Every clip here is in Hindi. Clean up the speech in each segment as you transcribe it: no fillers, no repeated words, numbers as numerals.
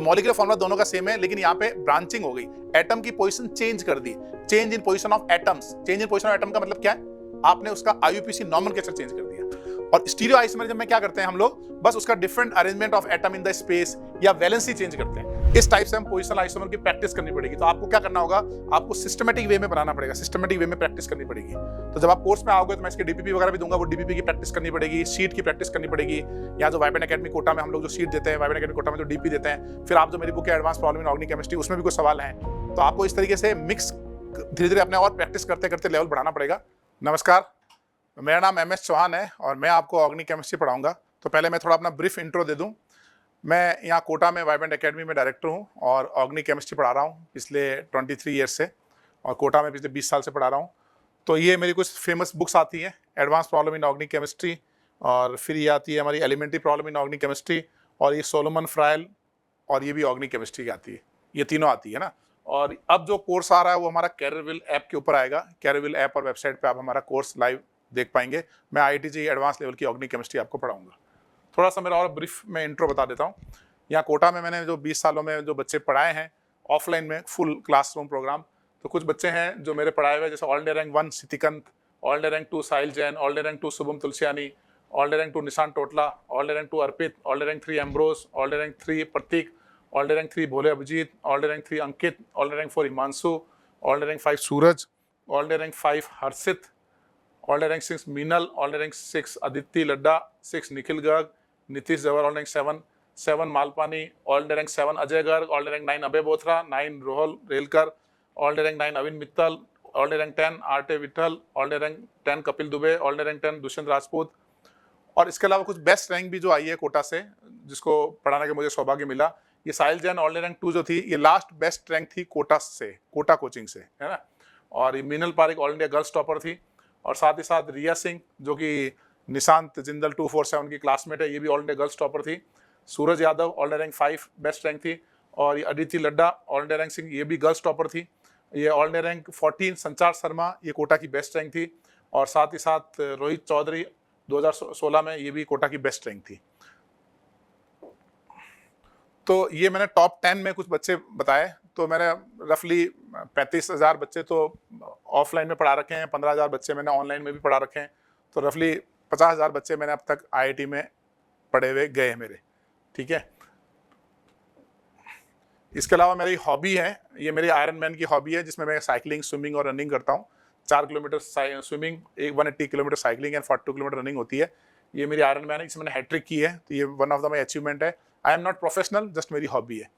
मॉलिक्यूलर फॉर्मूला दोनों का सेम है, लेकिन यहाँ पे ब्रांचिंग हो गई, एटम की पोजीशन चेंज कर दी। Change in position of atoms, change in position of atom का मतलब क्या है, आपने उसका आईयूपीएसी नॉमेनक्लेचर चेंज कर दिया। और स्टीरियो आइसोमरिज्म में क्या करते हैं हम लोग, बस उसका different arrangement of atom in the space या वैलेंसी चेंज करते हैं। इस टाइप से हम पोजिशनल आइसोमर की प्रैक्टिस करनी पड़ेगी। तो आपको क्या करना होगा, आपको सिस्टमेटिक वे में बनाना पड़ेगा, सिस्टमेटिक वे में प्रैक्टिस करनी पड़ेगी। तो जब आप कोर्स में आओगे तो मैं इसके डीपीपी वगैरह भी दूंगा, वो डीपीपी की प्रैक्टिस करनी पड़ेगी, शीट की प्रैक्टिस करनी पड़ेगी। यहाँ जो वाइब्रेंट एकेडमी कोटा में हम लोग जो शीट देते हैं, वाइब्रेंट एकेडमी कोटा में जो डीपी देते हैं, फिर आप जो मेरी बुक है advance problem in organic chemistry, उसमें भी कुछ सवाल हैं। तो आपको इस तरीके से मिक्स धीरे धीरे अपने और प्रैक्टिस करते करते लेवल बढ़ाना पड़ेगा। नमस्कार, मेरा नाम MS चौहान है और मैं आपको ऑर्गेनिक केमिस्ट्री पढ़ाऊंगा। तो पहले मैं थोड़ा अपना ब्रीफ इंट्रो दे दूं। मैं यहाँ कोटा में वाइब्रेंट एकेडमी में डायरेक्टर हूँ और ऑर्गेनिक केमिस्ट्री पढ़ा रहा हूँ पिछले 23 ईयर्स से, और कोटा में पिछले 20 साल से पढ़ा रहा हूँ। तो ये मेरी कुछ फेमस बुक्स आती हैं, advance problem in organic chemistry, और फिर ये आती है हमारी elementary problem in organic chemistry, और ये सोलोमन फ्रायल, और ये भी ऑर्गेनिक केमिस्ट्री की आती है। ये तीनों आती है ना। और अब जो कोर्स आ रहा है वो हमारा कैरियरविल ऐप के ऊपर आएगा। कैरियरविल ऐप और वेबसाइट पर आप हमारा कोर्स लाइव देख पाएंगे। मैं IIT JEE एडवांस लेवल की ऑर्गेनिक केमिस्ट्री आपको पढ़ाऊंगा। थोड़ा सा मेरा और ब्रीफ में इंट्रो बता देता हूँ। यहाँ कोटा में मैंने जो 20 सालों में जो बच्चे पढ़ाए हैं ऑफलाइन में, फुल क्लासरूम प्रोग्राम, तो कुछ बच्चे हैं जो मेरे पढ़ाए हुए, जैसे all India rank 1 Sitikant, all India rank 2 Sahil Jain, all India rank 2 Shubham Tulsiani, all India rank 2 Nishan Totla, all India rank 2 Arpit, all India rank 3 Ambrose, all India rank 3 Prateek, all India rank 3 Bhole Abhijeet, all India rank 3 Ankit, all India rank 4 Himanshu, all India rank 5 Suraj, all India rank 5 Harshit, all India rank 6 Meenal, all India rank 6 Aditi Ladda, 6 Nikhil Garg, Nitish Jawar, all India rank 7 Malpani, all India rank 7 Ajay Garg, all India rank 9 Abhay Bothra, 9 Rohal Relkar, all India rank 9 Avin Mittal, all India rank 10 RT Vithal, all India rank 10 Kapil Dubey, all India rank 10 Dushyant Rajput. और इसके अलावा कुछ बेस्ट रैंक भी जो आई है कोटा से, जिसको पढ़ाने का मुझे सौभाग्य मिला, ये साहिल जैन ऑल इंडिया रैंक 2 जो थी, ये लास्ट बेस्ट रैंक थी कोटा से, कोटा कोचिंग से, है ना। और ये Meenal Pareek all India girls topper थी, और साथ ही साथ रिया सिंह जो कि निशांत जिंदल 247 की क्लासमेट है, ये भी ऑल इंडिया गर्ल्स टॉपर थी। Suraj Yadav all India rank 5 best rank थी, और ये Aditi Ladda all India rank 6, ये भी गर्ल्स टॉपर थी। ये ऑल इंडिया रैंक 14 संचार शर्मा, ये कोटा की बेस्ट रैंक थी, और साथ ही साथ रोहित चौधरी 2016 में, ये भी कोटा की बेस्ट रैंक थी। तो ये मैंने टॉप 10 में कुछ बच्चे बताए। तो मैंने रफली 35,000 बच्चे तो ऑफलाइन में पढ़ा रखे हैं, 15,000 बच्चे मैंने ऑनलाइन में भी पढ़ा रखे हैं। तो रफली 50,000 बच्चे मैंने अब तक IIT में पढ़े हुए गए हैं मेरे, ठीक है। इसके अलावा मेरी हॉबी है, ये मेरी आयरन मैन की हॉबी है, जिसमें मैं साइकिलिंग, स्विमिंग और रनिंग करता हूँ। 4 kilometre swimming, 180 kilometre cycling and 42 kilometre running होती है। ये मेरी आयरन मैन है, जिसमें मैंने हैट्रिक की है। तो ये one of the my achievement है। I am not professional, just मेरी हॉबी है।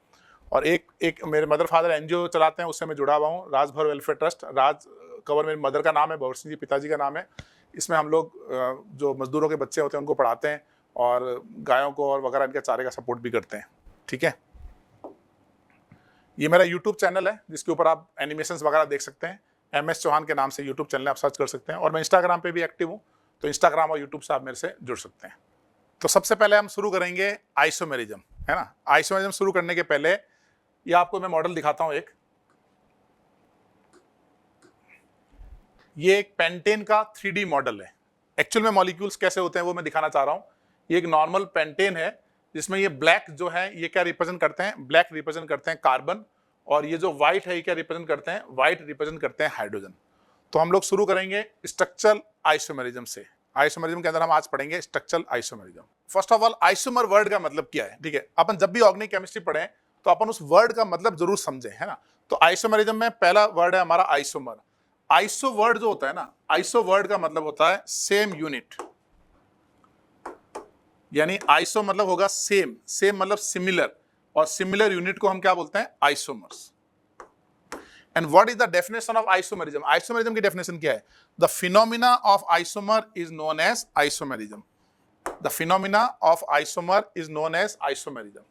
और एक मेरे मदर फादर NGO चलाते हैं, उससे मैं जुड़ा हुआ हूँ, राजभर वेलफेयर ट्रस्ट। राज कवर मेरी मदर का नाम है, भवर सिंह जी पिताजी का नाम है। इसमें हम लोग जो मजदूरों के बच्चे होते हैं उनको पढ़ाते हैं, और गायों को और वगैरह इनके चारे का सपोर्ट भी करते हैं, ठीक है। ये मेरा यूट्यूब चैनल है, जिसके ऊपर आप एनिमेशंस वगैरह देख सकते हैं। MS चौहान के नाम से यूट्यूब चैनल आप सर्च कर सकते हैं। और मैं इंस्टाग्राम पे भी एक्टिव हूँ, तो इंस्टाग्राम और यूट्यूब से आप मेरे से जुड़ सकते हैं। तो सबसे पहले हम शुरू करेंगे आइसोमेरिज्म, है ना। आइसोमेरिज्म शुरू करने के पहले ये आपको मैं मॉडल दिखाता हूँ एक। ये एक पेंटेन का 3D मॉडल है। एक्चुअल में मॉलिक्यूल्स कैसे होते हैं वो मैं दिखाना चाह रहा हूँ। ये एक नॉर्मल पेंटेन है, जिसमें ये ब्लैक जो है ये क्या रिप्रेजेंट करते हैं, ब्लैक रिप्रेजेंट करते हैं कार्बन, और ये जो व्हाइट है ये क्या रिप्रेजेंट करते हैं, व्हाइट रिप्रेजेंट करते हैं हाइड्रोजन। तो हम लोग शुरू करेंगे स्ट्रक्चरल आइसोमेरिज्म से। आइसोमेरिज्म के अंदर हम आज पढ़ेंगे structural isomerism. First of all, isomer word का मतलब क्या है, ठीक है। अपन जब भी ऑर्गेनिक केमिस्ट्री पढ़ें तो अपन उस वर्ड का मतलब जरूर समझें, है ना। तो आइसोमेरिज्म में पहला वर्ड है हमारा आइसोमर। आइसो वर्ड जो होता है ना, आइसो वर्ड का मतलब होता है सेम यूनिट, यानी आइसो मतलब होगा सेम, सेम मतलब सिमिलर, और सिमिलर यूनिट को हम क्या बोलते हैं, isomers. And what is the definition of isomerism? Isomerism की डेफिनेशन क्या है? The phenomena of isomer is known as isomerism. The phenomena of isomer is known as isomerism.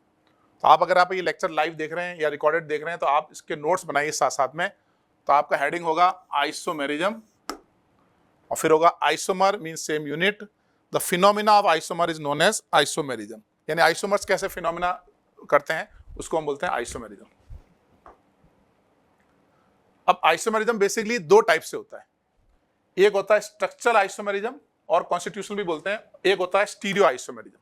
तो आप ये लेक्चर लाइव देख रहे हैं या रिकॉर्डेड देख रहे हैं, तो आप इसके नोट्स बनाइए साथ साथ में। तो आपका हेडिंग होगा आइसोमेरिज्म, और फिर होगा isomer means same unit. The phenomena of isomer is known as isomerism, यानी आइसोमर्स कैसे फिनोमिना करते हैं उसको हम बोलते हैं आइसोमेरिज्म। अब आइसोमेरिज्म बेसिकली 2 टाइप से होता है। एक होता है स्ट्रक्चरल आइसोमेरिज्म, और कॉन्स्टिट्यूशनल भी बोलते हैं। एक होता है stereo isomerism.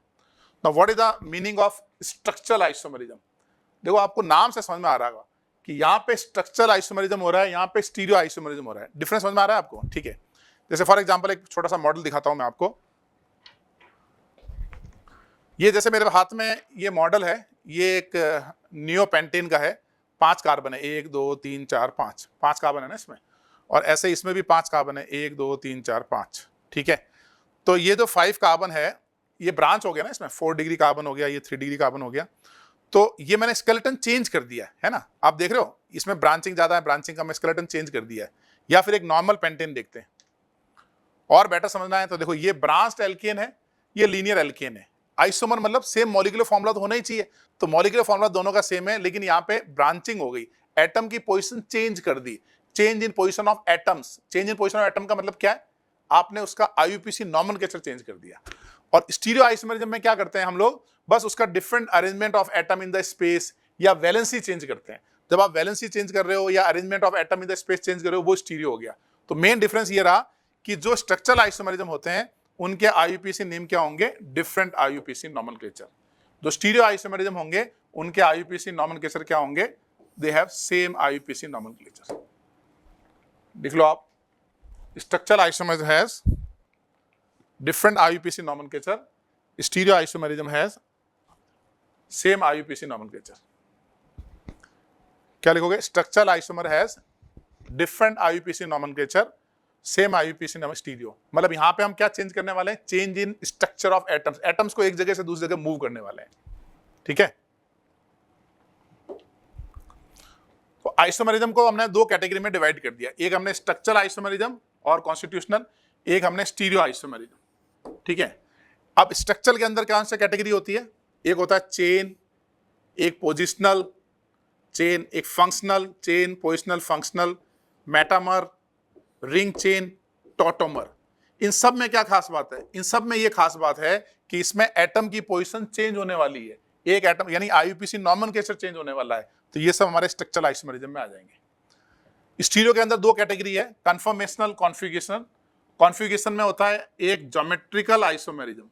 Now what is the meaning of structural isomerism? देखो आपको नाम से समझ में आ रहा होगा कि यहाँ पे स्ट्रक्चरल आइसोमेरिज्म हो रहा है, यहाँ पे स्टीरियो आइसोमेरिज्म हो रहा है। डिफरेंस समझ में आ रहा है आपको? ठीक है, जैसे फॉर एग्जांपल एक छोटा सा मॉडल दिखाता हूं मैं आपको। ये जैसे मेरे हाथ में ये मॉडल है, ये एक नियोपेंटेन का है, 5 कार्बन है, 1 2 3 4 5, 5 कार्बन है ना इसमें, और ऐसे इसमें भी 5 कार्बन है, 1 2 3 4 5। ठीक है, तो ये जो 5 कार्बन है ये ब्रांच हो गया ना, इसमें 4 डिग्री कार्बन हो गया, ये 3 डिग्री कार्बन हो गया। तो ये मैंने स्केलेटन चेंज कर दिया है ना, आप देख रहे हो इसमें ब्रांचिंग ज्यादा है, ब्रांचिंग का मैं स्केलेटन चेंज कर दिया है। या फिर एक नॉर्मल पेंटेन देखते हैं और बेटर समझना है तो देखो, ये ब्रांच्ड एल्केन है, ये लीनियर एल्केन है। आइसोमर मतलब सेम मॉलिक्यूलर फॉर्मूला तो होना ही चाहिए, तो मॉलिक्यूलर फॉर्मूला दोनों का सेम है, लेकिन यहाँ पे ब्रांचिंग हो गई, एटम की पोजीशन चेंज कर दी। Change in position of atoms, change in position of atom का मतलब क्या है, आपने उसका आईयूपीसी नॉमेनक्लेचर चेंज कर दिया। और स्टीरियो आइसोमेरिज्म में क्या करते हैं हम लोग, बस उसका different arrangement of atom in the space या वैलेंसी चेंज करते हैं। जब आप वैलेंसी चेंज कर रहे हो या arrangement of atom in the space change कर रहे हो, वो स्टीरियो हो गया। तो मेन डिफरेंस ये रहा कि जो स्ट्रक्चरल आइसोमेरिज्म होते हैं उनके आईयूपीसी नेम क्या होंगे, डिफरेंट आईयूपीसी नॉमेनक्लेचर। जो स्टीरियो आइसोमेरिज्म होंगे उनके आईयूपीसी नॉमेनक्लेचर क्या होंगे, they have same IUPAC nomenclature. देख लो आप, structural isomerism has different IUPAC nomenclature, stereoisomerism has same IUPAC nomenclature। क्या लिखोगे, structural isomer has different IUPAC nomenclature, same IUPAC nomenclature stereo. मतलब यहां पे हम क्या चेंज करने वाले हैं, change in structure of atoms, atoms को एक जगह से दूसरी जगह मूव करने वाले हैं। ठीक है, तो आइसोमेरिज्म को हमने दो कैटेगरी में डिवाइड कर दिया, एक हमने स्ट्रक्चरल आइसोमेरिज्म और कॉन्स्टिट्यूशनल, एक हमने स्टीरियो आइसोमेरिज्म। ठीक है, अब स्ट्रक्चर के अंदर कौन सी कैटेगरी होती है, एक होता है चेन, एक पोजिशनल चेन, एक functional chain, positional functional, metamer, ring chain, tautomer. इन सब में क्या खास बात है, इन सब में ये खास बात है कि इसमें एटम की पोजीशन चेंज होने वाली है, एक एटम यानी आईयूपीसी नॉमेनक्लेचर चेंज होने वाला है। तो ये सब हमारे स्ट्रक्चरल आइसोमेरिज्म में आ जाएंगे। स्टीरियो के अंदर दो कैटेगरी है, कन्फर्मेशनल, कॉन्फ़िगरेशनल। कॉन्फ़िगरेशन में होता है एक ज्योमेट्रिकल आइसोमेरिज्म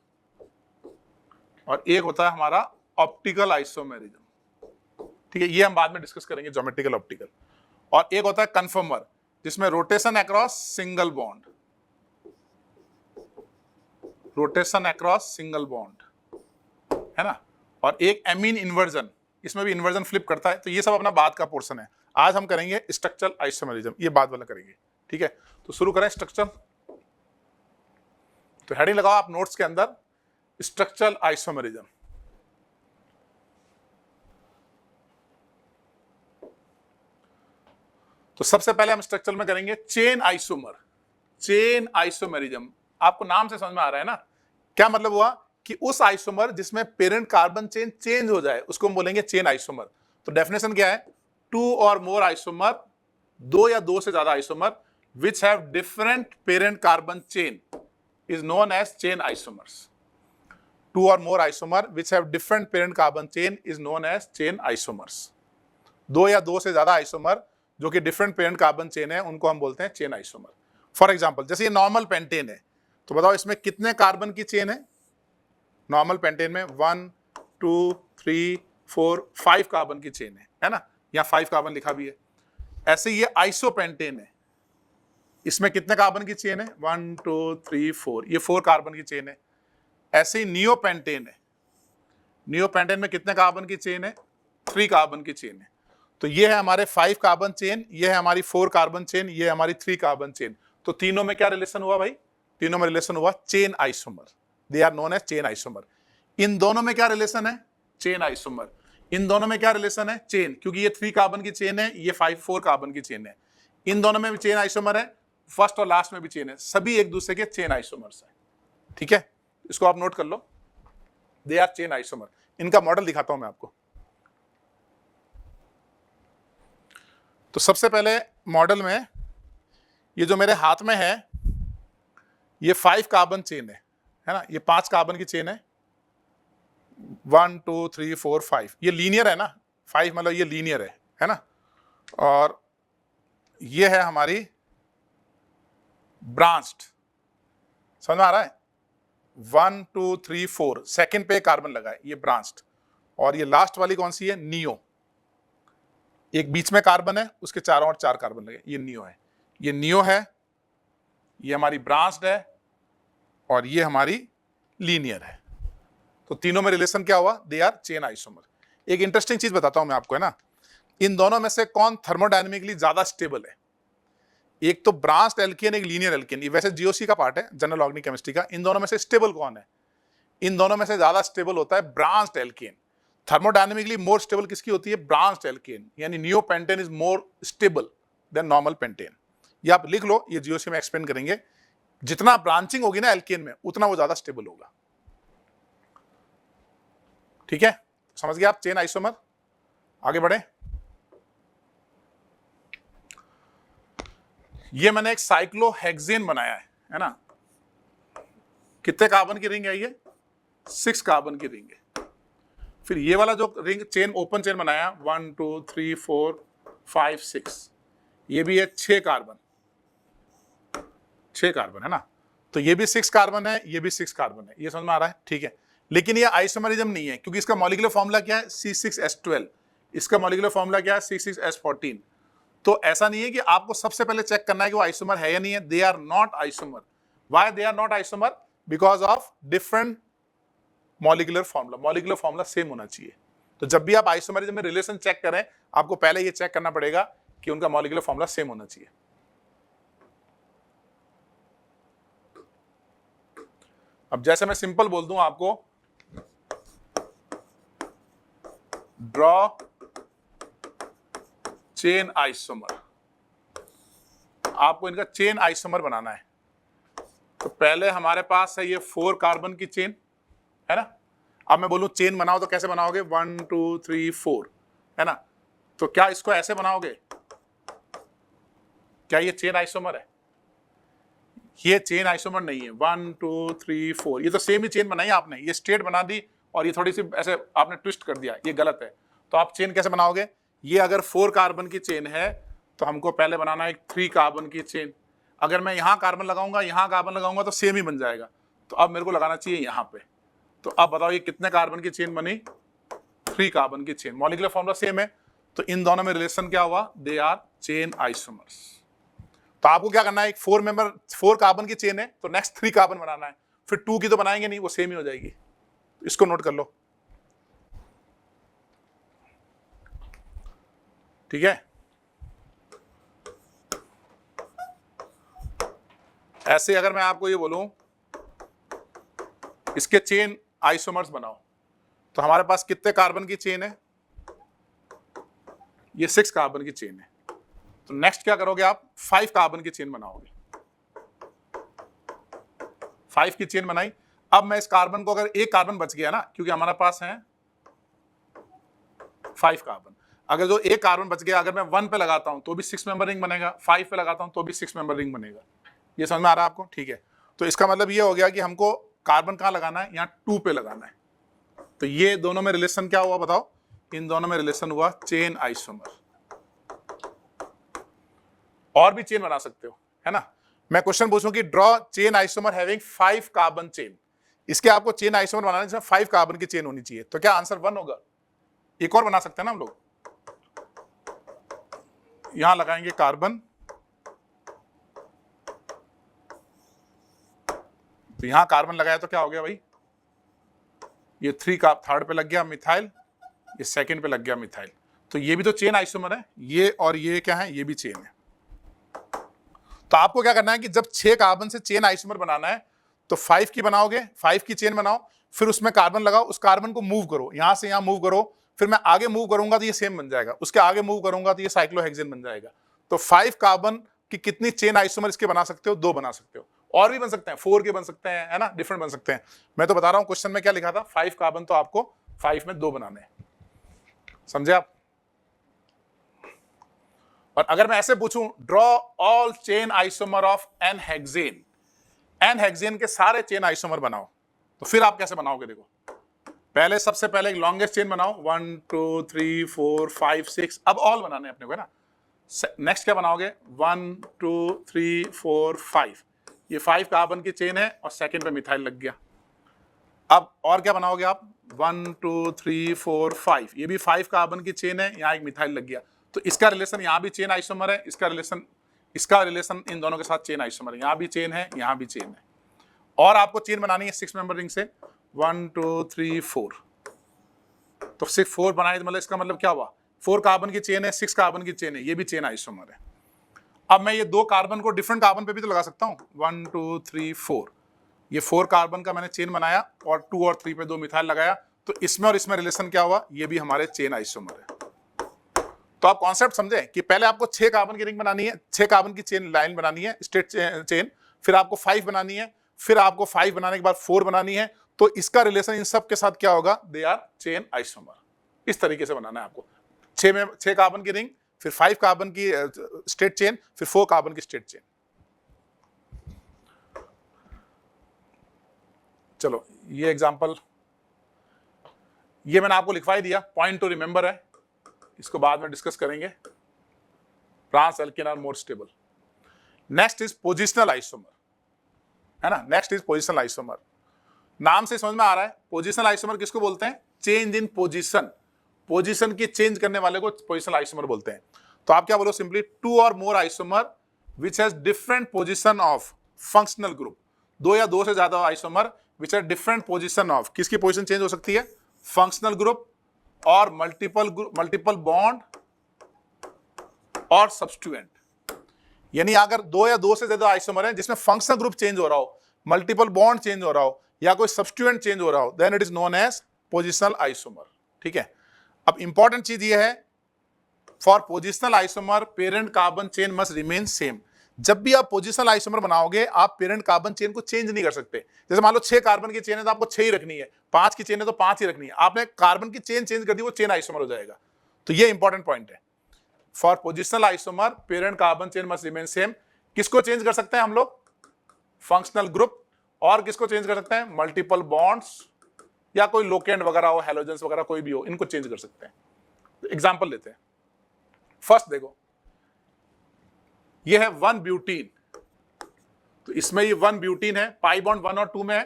और एक होता है हमारा ऑप्टिकल आइसोमेरिज्म। ठीक है, ये हम बाद में डिस्कस करेंगे, ज्योमेट्रिकल, ऑप्टिकल। और एक होता है कन्फर्मर, जिसमें rotation across single bond, rotation across single bond है ना, और एक एमीन इन्वर्जन, इसमें भी इन्वर्जन फ्लिप करता है। तो ये सब अपना बाद का पोर्शन है, आज हम करेंगे स्ट्रक्चरल आइसोमेरिज्म, ये बाद वाला करेंगे। ठीक है, तो शुरू करें स्ट्रक्चर। तो हेडिंग लगाओ आप नोट्स के अंदर, स्ट्रक्चरल आइसोमेरिज्म। तो सबसे पहले हम स्ट्रक्चर में करेंगे चेन आइसोमर, चेन आइसोमेरिज्म। आपको नाम से समझ में आ रहा है ना, क्या मतलब हुआ कि उस आइसोमर जिसमें पेरेंट कार्बन चेन चेंज हो जाए उसको हम बोलेंगे चेन आइसोमर। तो डेफिनेशन क्या है, टू और मोर आइसोमर, दो या दो से ज्यादा isomer which have different parent carbon chain is known as chain isomers. Two or more isomer which have different parent carbon chain is known as chain isomers. दो या दो से ज्यादा आइसोमर जो कि डिफरेंट पेरेंट कार्बन चेन है उनको हम बोलते हैं चेन आइसोमर। फॉर एग्जांपल, जैसे ये नॉर्मल पेंटेन है, तो बताओ इसमें कितने कार्बन की चेन है, नॉर्मल पेंटेन में 1 2 3 4 5 कार्बन की चेन है ना, यहाँ 5 कार्बन लिखा भी है। ऐसे ये आइसोपेंटेन है, इसमें कितने कार्बन की चेन है, 1 2 3 4, ये 4 कार्बन की चेन है। ऐसे ही नियोपेंटेन है, नियोपेंटेन में कितने कार्बन की चेन है, 3 कार्बन की चेन है। तो ये है हमारे 5 कार्बन चेन, ये है हमारी 4 कार्बन चेन, ये है हमारी 3 कार्बन चेन। तो तीनों में क्या रिलेशन हुआ भाई, तीनों में रिलेशन हुआ chain isomer, they are known as chain isomer. इन दोनों में क्या रिलेशन है, चेन आइसोमर। इन दोनों में क्या रिलेशन है, चेन, क्योंकि ये 3 कार्बन की चेन है, ये 4 कार्बन की चेन है। इन दोनों में भी चेन आइसोमर है, फर्स्ट और लास्ट में भी चेन है, सभी एक दूसरे के चेन आइसोमर्स हैं। ठीक है, इसको आप नोट कर लो, दे आर चेन आइसोमर। इनका मॉडल दिखाता हूं मैं आपको। तो सबसे पहले मॉडल में ये जो मेरे हाथ में है ये 5 कार्बन चेन है ना, ये 5 कार्बन की चेन है, 1 2 3 4 5, ये लीनियर है ना, 5 मतलब ये लीनियर है ना। और ये है हमारी ब्रांच्ड, समझ में आ रहा है, 1 2 3 4 सेकंड पे कार्बन लगा है, ये ब्रांच्ड। और ये लास्ट वाली कौन सी है, नियो, एक बीच में कार्बन है, उसके चारों ओर 4 कार्बन लगे, ये नियो है, ये नियो है, ये हमारी ब्रांच्ड है और ये हमारी लीनियर है। तो तीनों में रिलेशन क्या हुआ? They are chain isomer. एक इंटरेस्टिंग चीज बताता हूं मैं आपको, है ना, इन दोनों में से कौन थर्मोडायनेमिकली ज्यादा स्टेबल है? एक तो ब्रांच्ड एल्केन, एक लीनियर एल्केन, ये वैसे जीओसी का पार्ट है, जनरल ऑर्गेनिक केमिस्ट्री का। इन दोनों में से स्टेबल कौन है? इन दोनों में से ज्यादा स्टेबल होता है branched alkane. Thermodynamically more stable किसकी होती है? ब्रांच्ड एल्केन, यानी neopentane is more stable than normal pentane. ये आप लिख लो, ये जीओसी में एक्सप्लेन करेंगे। जितना ब्रांचिंग होगी ना एल्केन में, उतना वो ज्यादा स्टेबल होगा। ठीक है, समझ गए आप चेन आइसोमर? आगे बढ़े। ये मैंने एक साइक्लोहेक्सेन बनाया है ना। कितने कार्बन की रिंग है ये? 6 कार्बन की रिंग है। फिर ये वाला जो रिंग चेन, ओपन चेन बनाया 1 2 3 4 5 6, ये भी है 6 कार्बन, 6 कार्बन है ना। तो ये भी 6 कार्बन है, ये भी 6 कार्बन है। ये समझ में आ रहा है? ठीक है, लेकिन ये आइसोमरिज्म नहीं है, क्योंकि इसका मॉलिक्यूलर फॉर्मूला क्या है? C6H12। इसका मॉलिक्यूलर फॉर्मूला क्या है? C6H14। तो ऐसा नहीं है कि आपको सबसे पहले चेक करना है कि वो आइसोमर है या नहीं है। They are not isomer. Why they are not isomer? Because of different molecular formula. Molecular formula same होना चाहिए। तो जब भी आप आइसोमरिज्म में रिलेशन चेक करें, आपको पहले ये चेक करना पड़ेगा कि उनका मॉलिक्यूलर फॉर्मूला सेम होना चाहिए। अब जैसे मैं सिंपल बोल दूं आपको, ड्रॉ चेन आइसोमर, आपको इनका चेन आइसोमर बनाना है। तो पहले हमारे पास है ये 4 कार्बन की चेन, है ना। अब मैं बोलूं चेन बनाओ तो कैसे बनाओगे? 1 2 3 4, है ना। तो क्या इसको ऐसे बनाओगे? क्या ये चेन आइसोमर है? ये चेन आइसोमर नहीं है। 1 2 3 4, ये तो सेम ही चेन बनाई आपने, ये स्ट्रेट बना दी और ये थोड़ी सी ऐसे आपने ट्विस्ट कर दिया, ये गलत है। तो आप चेन कैसे बनाओगे? ये अगर 4 कार्बन की चेन है तो हमको पहले बनाना है एक 3 कार्बन की चेन। अगर मैं यहां कार्बन लगाऊंगा, यहां कार्बन लगाऊंगा तो सेम ही बन जाएगा। तो अब मेरे को लगाना चाहिए यहां पे। तो अब बताओ ये कितने कार्बन की चेन बनी? 3 कार्बन की चेन। मॉलिक्यूलर फॉर्मूला सेम है, तो इन दोनों में रिलेशन क्या हुआ? They are chain isomers. तो आपको क्या करना है? एक 4 कार्बन की चेन है, तो नेक्स्ट 3 कार्बन बनाना है। फिर 2 की तो बनाएंगे नहीं, वो सेम ही हो जाएगी। इसको नोट कर लो, ठीक है। ऐसे अगर मैं आपको ये बोलूं इसके चेन आइसोमर्स बनाओ, तो हमारे पास कितने कार्बन की चेन है? ये 6 कार्बन की चेन है। तो नेक्स्ट क्या करोगे आप? 5 कार्बन की चेन बनाओगे। 5 की चेन बनाई। अब मैं इस कार्बन को, अगर एक कार्बन बच गया ना, क्योंकि हमारे पास है 5 कार्बन, अगर जो एक कार्बन बच गया, अगर मैं 1 पे लगाता हूं तो भी 6 मेंबर रिंग बनेगा, 5 पे लगाता हूं तो भी 6 मेंबर रिंग बनेगा। ये समझ में आ रहा है आपको? ठीक है। तो इसका मतलब ये हो गया कि हमको कार्बन कहां लगाना है? यहां 2 पे लगाना है। तो ये दोनों में रिलेशन क्या हुआ बताओ? इन दोनों में रिलेशन हुआ चेन आइसोमर। और भी चेन बना सकते हो, है ना। मैं क्वेश्चन पूछूं कि draw chain isomer having 5 carbon chain, इसके आपको चेन आइसोमर बनाना है जिसमें 5 कार्बन की चेन होनी चाहिए। तो क्या आंसर 1 होगा? एक और बना सकते हैं ना हम लोग। यहां लगाएंगे कार्बन, तो यहां कार्बन लगाया तो क्या हो गया भाई? ये 3 का थर्ड पे लग गया मिथाइल, ये सेकंड पे लग गया मिथाइल। तो ये भी तो चेन आइसोमर है। ये और ये क्या है? ये भी चेन है। तो आपको क्या करना है कि जब 6 कार्बन से चेन आइसोमर बनाना है तो 5 की बनाओगे, 5 की चेन बनाओ, फिर उसमें कार्बन लगाओ, उस कार्बन को मूव करो, यहां से यहां मूव करो, फिर मैं आगे मूव करूंगा तो ये सेम बन जाएगा, उसके आगे मूव करूंगा तो ये साइक्लोहेक्सेन बन जाएगा। तो 5 कार्बन की कितनी चेन आइसोमर इसके बना सकते हो? 2 बना सकते हो। और भी बन सकते हैं, 4 के बन सकते हैं, है ना, डिफरेंट बन सकते हैं। मैं तो बता रहा हूं क्वेश्चन में क्या लिखा था, 5 कार्बन, तो आपको 5 में 2 बनाने हैं। समझे आप? और अगर मैं ऐसे पूछूं draw all chain isomer of n hexane, n hexane के सारे चेन आइसोमर बनाओ, तो फिर आप कैसे बनाओगे? देखो, पहले सबसे पहले एक लॉन्गेस्ट चेन बनाओ, 1 2 3 4 5 6, अब ऑल बनाने अपने को, है ना। नेक्स्ट क्या बनाओगे? 1 2 3 4 5, ये 5 कार्बन की चेन है और सेकंड पे मिथाइल लग गया। अब और क्या बनाओगे आप? 1 2 3 4 5, ये भी 5 कार्बन की चेन है, यहां एक मिथाइल लग गया। तो इसका रिलेशन यहाँ भी चेन आइसोमर है, इसका रिलेशन इन दोनों के साथ चेन आइसोमर है, यहाँ भी चेन है, यहाँ भी चेन है। और आपको चेन बनानी है 6 मेंबर रिंग से 1 2 3 4। तो 4 बनाए तो मतलब इसका मतलब क्या हुआ, 4 कार्बन की चेन है, 6 कार्बन की चेन है, ये भी चेन आइसोमर है। अब मैं ये 2 कार्बन को डिफरेंट कार्बन पे भी तो लगा सकता हूँ, 1 2 3 4। ये 4 कार्बन का मैंने चेन बनाया और 2 और 3 पे 2 मिथाइल लगाया, तो इसमें और इसमें रिलेशन क्या हुआ, ये भी हमारे चेन आइसोमर है। तो आप कॉन्सेप्ट समझे कि पहले आपको 6 कार्बन की रिंग बनानी है, 6 कार्बन की चेन लाइन बनानी है, स्ट्रेट चेन, फिर आपको 5 बनानी है, फिर आपको 5 बनाने के बाद 4 बनानी है। तो इसका रिलेशन इन सब के साथ क्या होगा, दे आर चेन आइसोमर। इस तरीके से बनाना है आपको, 6 कार्बन की रिंग, फिर 5 कार्बन की स्ट्रेट चेन, फिर 4 कार्बन की स्ट्रेट चेन। चलो ये एग्जांपल, ये मैंने आपको लिखवा ही दिया, पॉइंट टू रिमेंबर है, इसको बाद में डिस्कस करेंगे। Trans alkane are more stable. Next is positional isomer, है ना। Next is positional isomer. नाम से समझ में आ रहा है, पोजिशनल आइसोमर किसको बोलते हैं, चेंज इन पोजिशन, पोजिशन की चेंज करने वाले को पोजिशनल आइसोमर बोलते हैं। तो आप क्या बोलो सिंपली, 2 और more isomer which has different position of functional group. 2 या 2 से ज्यादा isomer which has different position of, किसकी पोजिशन चेंज हो सकती है, फंक्शनल ग्रुप और मल्टीपल बॉन्ड और सब्स्टिट्यूएंट। यानी अगर 2 या 2 से ज्यादा आइसोमर है जिसमें फंक्शनल ग्रुप चेंज हो रहा हो, मल्टीपल बॉन्ड चेंज हो रहा हो या कोई सब्स्टिट्यूएंट चेंज हो रहा हो, then it is known as positional isomer. ठीक है। अब इंपॉर्टेंट चीज ये है, for positional isomer parent carbon chain must remain same. जब भी आप पोजिशनल आइसोमर बनाओगे आप पेरेंट कार्बन चेन को चेंज नहीं कर सकते। जैसे मान लो 6 कार्बन की चेन है तो आपको 6 ही रखनी है, 5 की चेन है तो 5 ही रखनी है। आपने कार्बन की चेन चेंज कर दी, वो चेन आइसोमर हो जाएगा। तो ये इंपॉर्टेंट पॉइंट है। For positional isomer parent carbon chain must remain same. किसको चेंज कर सकते हैं हम लोग, फंक्शनल ग्रुप, और किसको चेंज कर सकते हैं, मल्टीपल बॉन्ड्स या कोई लोकेंड वगैरह हो, हैलोजेंस वगैरह कोई भी हो, इनको चेंज कर सकते हैं। एग्जांपल लेते हैं। फर्स्ट देखो, ये है 1 ब्यूटीन। तो इसमें ये 1 ब्यूटीन है, पाई बॉन्ड 1 और 2 में है।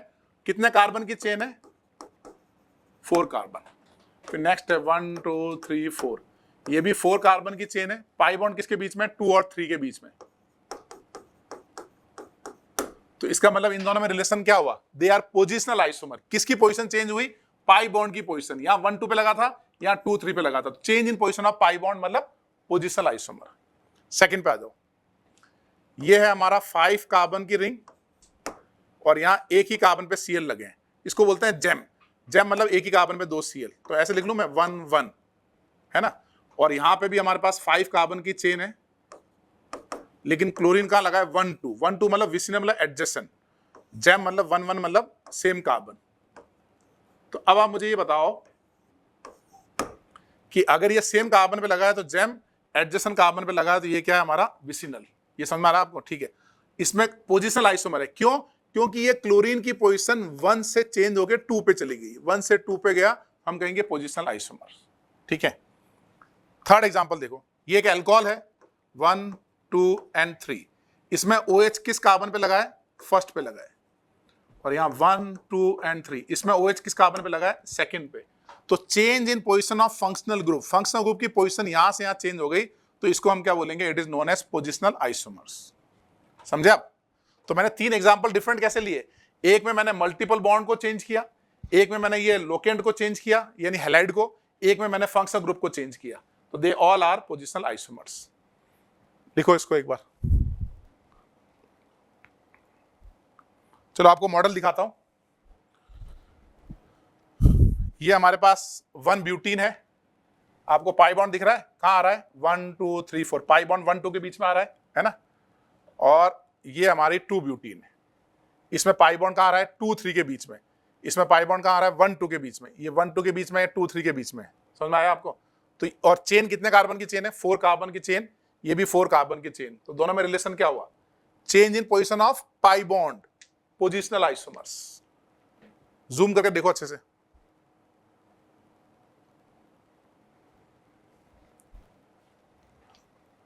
कितने कार्बन की चेन है, 4 कार्बन। फिर नेक्स्ट है 1 2 3 4, ये भी 4 कार्बन की चेन है। पाई बॉन्ड किसके बीच में, 2 और 3 के बीच में। तो इसका मतलब इन दोनों में रिलेशन क्या हुआ, दे आर पोजिशनल आइसोमर। किसकी पोजीशन चेंज हुई, पाई बॉन्ड की पोजीशन। यहां 1 2 पे लगा था, यहां 2 3 पे लगा था। Change in position of pi bond मतलब पोजिशनल आइसोमर। सेकंड पे आ जाओ, ये है हमारा 5 कार्बन की रिंग और यहां एक ही कार्बन पे Cl लगे हैं, इसको बोलते हैं जेम। जेम मतलब एक ही कार्बन पे 2 Cl। तो ऐसे लिख लूं मैं 1 1, है ना। और यहां पे भी हमारे पास 5 कार्बन की चेन है, लेकिन क्लोरीन कहां लगा है, 1 2। 1 2 मतलब विसिनल मतलब एडजेसेंट, जेम मतलब 1 1 मतलब सेम कार्बन। तो अब आप मुझे ये बताओ कि अगर ये सेम कार्बन पे लगा है तो जेम, एडजेसेंट कार्बन पे लगा है तो ये क्या है हमारा विसिनल। ये समझ में आ रहा है आपको, ठीक है। इसमें पोजिशनल आइसोमर है, क्यों, क्योंकि ये क्लोरीन की पोजीशन 1 से चेंज होकर 2 पे चली गई। 1 से 2 पे गया, हम कहेंगे पोजिशनल आइसोमर। ठीक है। थर्ड एग्जांपल देखो, ये एक अल्कोहल है 1 2 एंड 3। इसमें OH किस कार्बन पे लगा है, फर्स्ट पे लगा है। और यहाँ 1 2 एंड 3, इसमें OH किस कार्बन पे लगा है, सेकंड पे। तो change in position of functional group, functional group की पोजीशन यहां से यहां चेंज हो गई, तो इसको हम क्या बोलेंगे, it is known as positional isomers. समझे आप। तो मैंने 3 एग्जांपल डिफरेंट कैसे लिए, एक में मैंने मल्टीपल बॉन्ड को चेंज किया, एक में मैंने ये लोकेंड को चेंज किया यानी हैलाइड को, एक में मैंने फंक्शनल ग्रुप को चेंज किया। तो they all are positional isomers. लिखो इसको एक बार। चलो आपको मॉडल दिखाता हूं। ये हमारे पास 1 ब्यूटीन है, आपको पाई बॉन्ड दिख रहा है, कहां आ रहा है, 1 2 3 4, पाई बॉन्ड 1 2 के बीच में आ रहा है ना। और ये हमारी 2 ब्यूटीन है, इसमें पाई बॉन्ड कहां आ रहा है, 2 3 के बीच में। इसमें पाई बॉन्ड कहां आ रहा है, 1 2 के बीच में। ये 1 2 के बीच में, 2 3 के बीच में। समझ में आया आपको। तो और चेन कितने कार्बन की चेन है, 4 कार्बन की चेन, ये भी 4 कार्बन की चेन। तो दोनों में रिलेशन क्या हुआ, change in position of pi bond, positional isomers. Zoom करके देखो अच्छे से।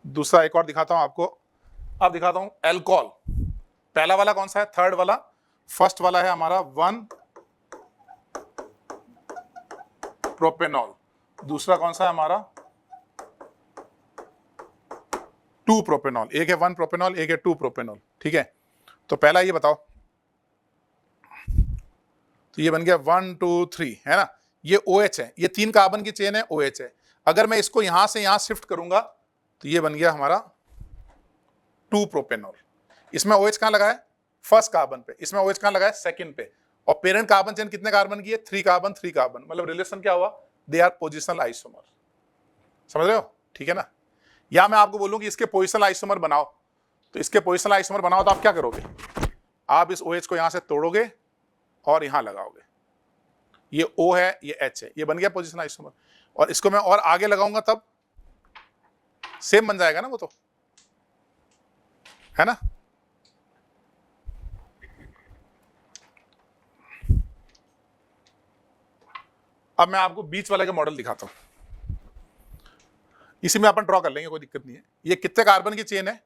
दूसरा एक और दिखाता हूं आपको। अब दिखाता हूं अल्कोहल। पहला वाला कौन सा है, थर्ड वाला। फर्स्ट वाला है हमारा 1 प्रोपेनॉल। दूसरा कौन सा है हमारा 2 प्रोपेनॉल, एक है 1 प्रोपेनॉल, एक है 2 प्रोपेनॉल, ठीक है। तो पहला ये बताओ, तो ये बन गया 1 2 3 है ना, ये OH है, ये 3 कार्बन की चेन है, OH है। अगर मैं इसको यहां से यहां शिफ्ट करूंगा तो ये बन गया हमारा 2 प्रोपेनॉल। इसमें OH कहां लगा है? फर्स्ट कार्बन पे। इसमें OH कहां लगा है? सेकंड पे। और पेरेंट कार्बन चेन कितने कार्बन की है? 3 कार्बन 3 कार्बन, मतलब रिलेशन क्या हुआ? They are positional isomer. समझ रहे हो? ठीक है ना। या मैं आपको बोलूं कि इसके पोजिशनल आइसोमर बनाओ, तो इसके पोजिशनल आइसोमर बनाओ तो आप क्या करोगे? आप इस OH को यहां से तोड़ोगे और यहां लगाओगे, ये O है, ये H है, ये बन गया पोजिशनल आइसोमर। और इसको मैं और आगे लगाऊंगा तब सेम बन जाएगा ना वो, तो है ना। अब मैं आपको बीच वाले का मॉडल दिखाता हूं, इसी में अपन ड्रॉ कर लेंगे, कोई दिक्कत नहीं है। ये कितने कार्बन की चेन है?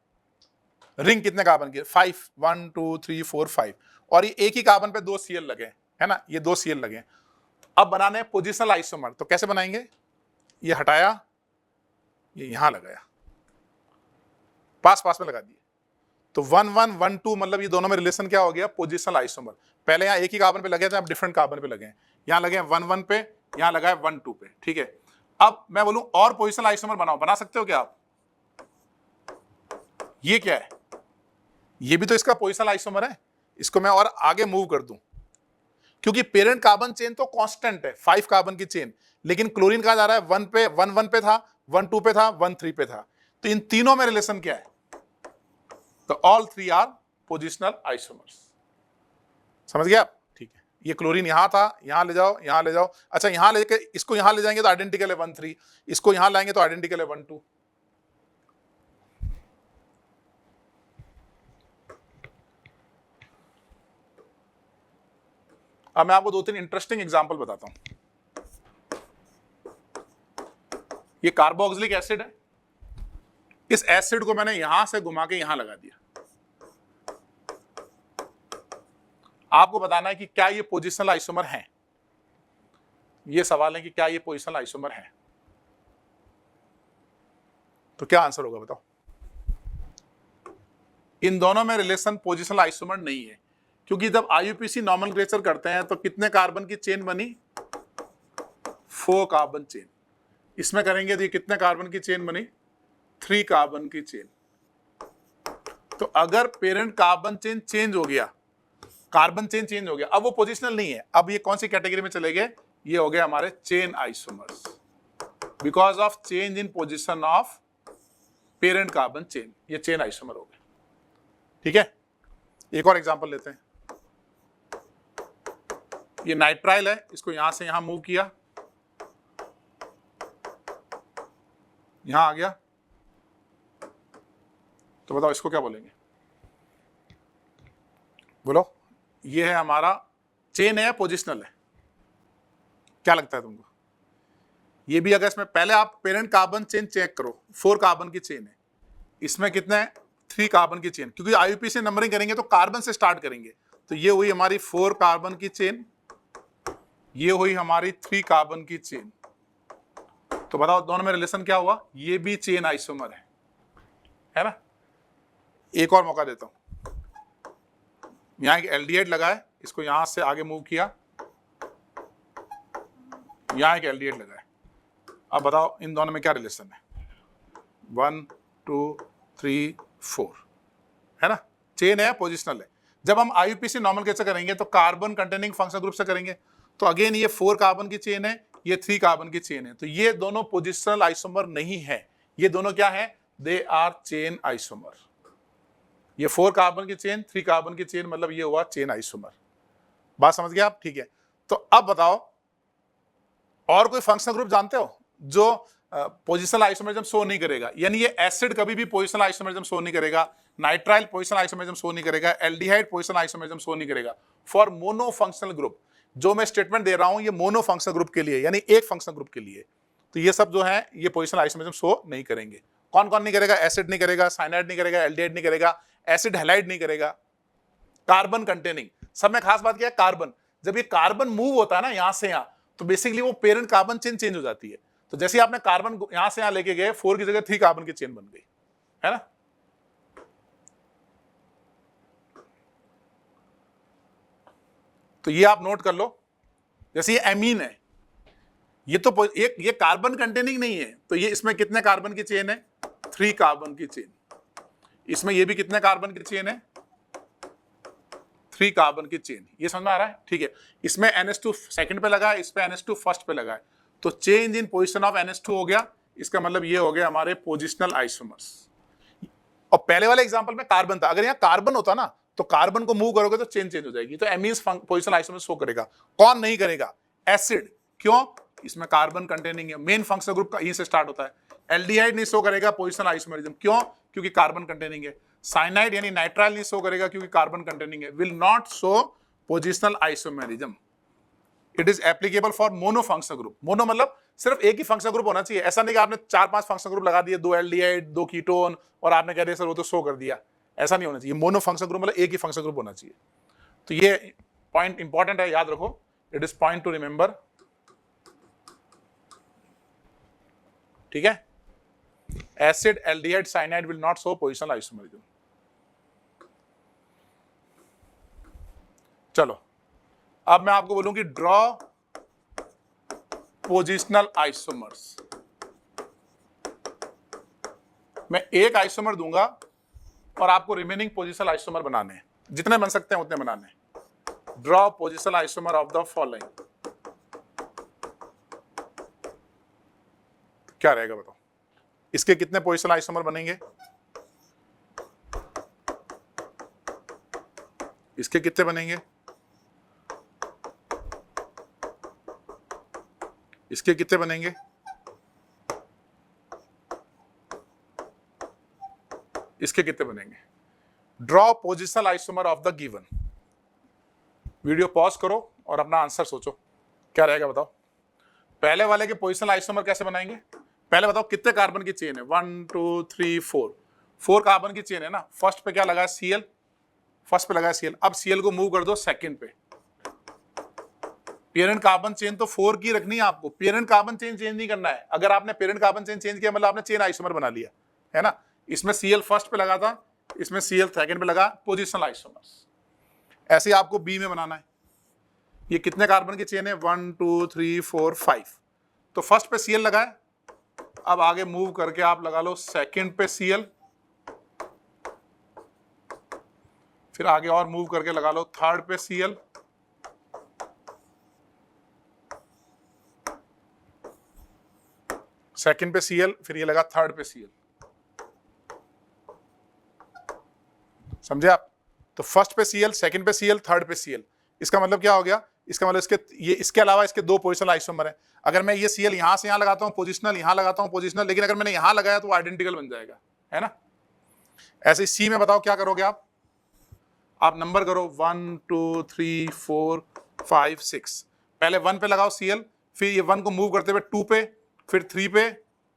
रिंग कितने कार्बन की है? 5, 1 2 3 4 5। और ये एक ही कार्बन पे 2 Cl लगे हैं, है ना, ये 2 Cl लगे हैं। अब बनाने हैं पोजिशनल आइसोमर, तो कैसे बनाएंगे? ये हटाया, ये यहां लगाया, पास पास में लगा दिए, तो 1 1 1 2, मतलब ये दोनों में रिलेशन क्या हो गया? Positional isomer. पहले यहां एक ही कार्बन पे लगे थे, अब डिफरेंट कार्बन पे लगे हैं। यहां लगे 1 1 पे, यहां लगा है 1 2 पे, ठीक है। अब मैं बोलूं और पोजिशनल आइसोमर बनाओ, बना सकते हो क्या आप? ये क्या है? ये भी तो इसका पोजिशनल आइसोमर है। इसको मैं और आगे मूव कर दूं, क्योंकि पेरेंट कार्बन चेन तो कांस्टेंट है, 5 कार्बन की चेन, लेकिन क्लोरीन कहा जा रहा है 1 पे, 1 1 पे था, 1 2 पे था, 1 3 पे था। तो इन तीनों में रिलेशन क्या है? तो ऑल 3 आर पोजिशनल आइसोमर्स। समझ गया आप? ठीक है। ये क्लोरीन यहां था, यहां ले जाओ, यहां ले जाओ। अच्छा, यहां लेके इसको यहां ले जाएंगे तो आइडेंटिकल है 1 3, इसको यहां लाएंगे तो आइडेंटिकल है 1 2। अब मैं आपको 2-3 इंटरेस्टिंग एग्जांपल बताता हूं। ये कार्बोक्सिलिक एसिड है, इस एसिड को मैंने यहां से घुमा के यहां लगा दिया। आपको बताना है कि क्या ये पोजिशनल आइसोमर है। ये सवाल है कि क्या ये पोजिशनल आइसोमर है, तो क्या आंसर होगा बताओ? इन दोनों में रिलेशन पोजिशनल आइसोमर नहीं है, क्योंकि जब IUPAC नॉमेनक्लेचर करते हैं तो कितने कार्बन की चेन बनी? 4 कार्बन चेन। इसमें करेंगे तो ये कितने कार्बन की चेन बनी? 3 कार्बन की चेन। तो अगर पेरेंट कार्बन चेन चेंज हो गया, कार्बन चेन चेंज हो गया, अब वो पोजिशनल नहीं है, अब ये कौन सी कैटेगरी में चले गए? ये हो गए हमारे chain isomers, because of change in position of parent carbon chain, ये चेन आइसोमर हो गए। ठीक है, एक और एग्जांपल लेते हैं। ये नाइट्राइल है, इसको यहां से यहां मूव किया, यहां आ गया, तो बताओ इसको क्या बोलेंगे? बोलो, ये है हमारा चेन है या पोजिशनल है? क्या लगता है तुमको? ये भी अगर इसमें पहले आप पेरेंट कार्बन चेन चेक करो, 4 कार्बन की चेन है, इसमें कितने हैं? 3 कार्बन की चेन, क्योंकि IUPAC से नंबरिंग करेंगे तो कार्बन से स्टार्ट करेंगे। तो ये हुई हमारी 4 कार्बन की चेन, ये हुई हमारी 3 कार्बन की चेन। तो बताओ दोनों में रिलेशन क्या हुआ? ये भी चेन आइसोमर है ना। एक और मौका देता हूं, यहां एक एल्डिहाइड लगा है, इसको यहां से आगे मूव किया, यहां एक एल्डिहाइड लगा है। अब बताओ इन दोनों में क्या रिलेशन है? 1 2 3 4 है ना, चेन है, पोजिशनल है। जब हम IUPAC नॉमेनक्लेचर करेंगे तो कार्बन कंटेनिंग फंक्शनल ग्रुप से करेंगे, तो अगेन ये 4 कार्बन की चेन है, ये 3 कार्बन की चेन है, तो ये दोनों पोजिशनल आइसोमर नहीं है। ये दोनों क्या है? They are chain isomer. ये 4 कार्बन की चेन, 3 कार्बन की चेन, मतलब ये हुआ चेन आइसोमर। बात समझ गए आप? ठीक है, तो अब बताओ और कोई फंक्शनल ग्रुप जानते हो जो पोजिशनल आइसोमरिज्म शो नहीं करेगा? यानी ये एसिड कभी भी पोजिशनल आइसोमरिज्म शो नहीं करेगा, नाइट्राइल पोजिशनल आइसोमरिज्म शो नहीं करेगा, एल्डिहाइड पोजिशनल आइसोमरिज्म शो नहीं करेगा। फॉर मोनो फंक्शनल ग्रुप, जो मैं स्टेटमेंट दे रहा हूं ये मोनो फंक्शनल ग्रुप के लिए, यानी एक फंक्शनल ग्रुप के लिए, तो ये सब जो है ये पोजिशनल आइसोमरिज्म शो नहीं करेंगे। कौन कौन नहीं करेगा? एसिड नहीं करेगा, साइनाइड नहीं करेगा, एल्डिहाइड नहीं करेगा, एसिड हैलाइड नहीं करेगा, कार्बन कंटेनिंग। सब में खास बात क्या है? कार्बन। जब ये कार्बन मूव होता है ना यहां से यहां, तो बेसिकली वो पेरेंट कार्बन चेन चेंज हो जाती है। तो जैसे आपने कार्बन यहां से यहां लेके गए, 4 की जगह 3 कार्बन की चेन बन गई, है ना। तो ये आप नोट कर लो, जैसे ये एमीन है, ये तो ये कार्बन कंटेनिंग नहीं है, तो ये इसमें कितने कार्बन की चेन है, 3 कार्बन की चेन। इसमें ये भी कितने कार्बन की चेन है, 3 कार्बन की चेन। ये समझ में आ रहा है? ठीक है। इसमें NH2 सेकंड पे लगा है, इस पे NH2 फर्स्ट पे लगा है, तो change in position of NH2 हो गया। इसका मतलब ये हो गया हमारे पोजिशनल आइसोमर्स। और पहले वाले एग्जांपल में कार्बन था, अगर यहाँ कार्बन होता ना तो कार्बन को मूव करोगे तो चेंज हो जाएगी, तो एमीन्स पोजिशनल आइसोमर्स शो करेगा। कौन नहीं करेगा? एसिड। क्यों? इसमें कार्बन कंटेनिंग है, मेन फंक्शनल ग्रुप का यहीं से स्टार्ट होता है। एल्डिहाइड नहीं शो करेगा पोजिशनल आइसोमरिज्म, क्यों? क्योंकि कार्बन कंटेनिंग है। साइनाइड यानी नाइट्राइल नहीं शो करेगा क्योंकि कार्बन कंटेनिंग है। Will not show positional isomerism. It is applicable for mono functional group. Mono मतलब सिर्फ एक ही फंक्शनल ग्रुप होना चाहिए। ऐसा नहीं कि आपने 4-5 फंक्शनल ग्रुप लगा दिए, 2 एल्डिहाइड 2 कीटोन, और आपने कह दिया सर वो तो शो कर दिया। ऐसा नहीं होना चाहिए। मोनो फंक्शनल ग्रुप मतलब एक ही फंक्शनल ग्रुप होना चाहिए। तो ये पॉइंट इंपॉर्टेंट है, याद रखो। It is point to remember. ठीक है। Acid, aldehyde, cyanide will not show positional isomerism. चलो अब मैं आपको बोलूं कि ड्रॉ पोजिशनल आइसोमर्स। मैं एक आइसोमर दूंगा और आपको रिमेनिंग पोजिशनल आइसोमर बनाने हैं, जितने बन सकते हैं उतने बनाने हैं। Draw positional isomer of the following. क्या रहेगा बताओ? इसके कितने पोजिशनल आइसोमर बनेंगे? इसके कितने बनेंगे? इसके कितने बनेंगे? इसके कितने बनेंगे? Draw positional isomer of the given. Video pause करो और अपना आंसर सोचो, क्या रहेगा बताओ। पहले वाले के पोजिशनल आइसोमर कैसे बनाएंगे? पहले बताओ कितने कार्बन की चेन है? 1 2 3 4 कार्बन की चेन है ना। फर्स्ट पे क्या लगा है? Cl। फर्स्ट पे लगा है Cl। अब Cl को मूव कर दो सेकंड पे। पेरेंट कार्बन चेन तो 4 की रखनी है आपको, पेरेंट कार्बन चेन चेंज नहीं करना है। अगर आपने पेरेंट कार्बन चेन चेंज किया मतलब आपने चेन आइसोमर बना लिया, है ना। इसमें Cl फर्स्ट पे लगा था, इसमें Cl सेकंड पे लगा, पोजिशनल आइसोमर्स। ऐसे ही आपको बी में बनाना है। ये कितने कार्बन की चेन है? 1 2 3 4 5। तो फर्स्ट पे Cl लगा है, अब आगे मूव करके आप लगा लो सेकंड पे Cl, फिर आगे और मूव करके लगा लो थर्ड पे Cl, सेकंड पे Cl, फिर ये लगा थर्ड पे Cl। समझे आप? तो फर्स्ट पे Cl, सेकंड पे Cl, थर्ड पे Cl। इसका मतलब क्या हो गया? इसका मतलब इसके अलावा इसके 2 पोजिशनल आइसोमर हैं। अगर मैं ये Cl यहां से यहां लगाता हूं पोजिशनल, यहां लगाता हूं पोजिशनल, लेकिन अगर मैंने यहां लगाया तो आइडेंटिकल बन जाएगा, है ना। ऐसे सी में बताओ क्या करोगे आप नंबर करो 1 2 3 4 5 6। पहले 1 पे लगाओ Cl, फिर ये 1 को मूव करते हुए 2 पे, फिर 3 पे,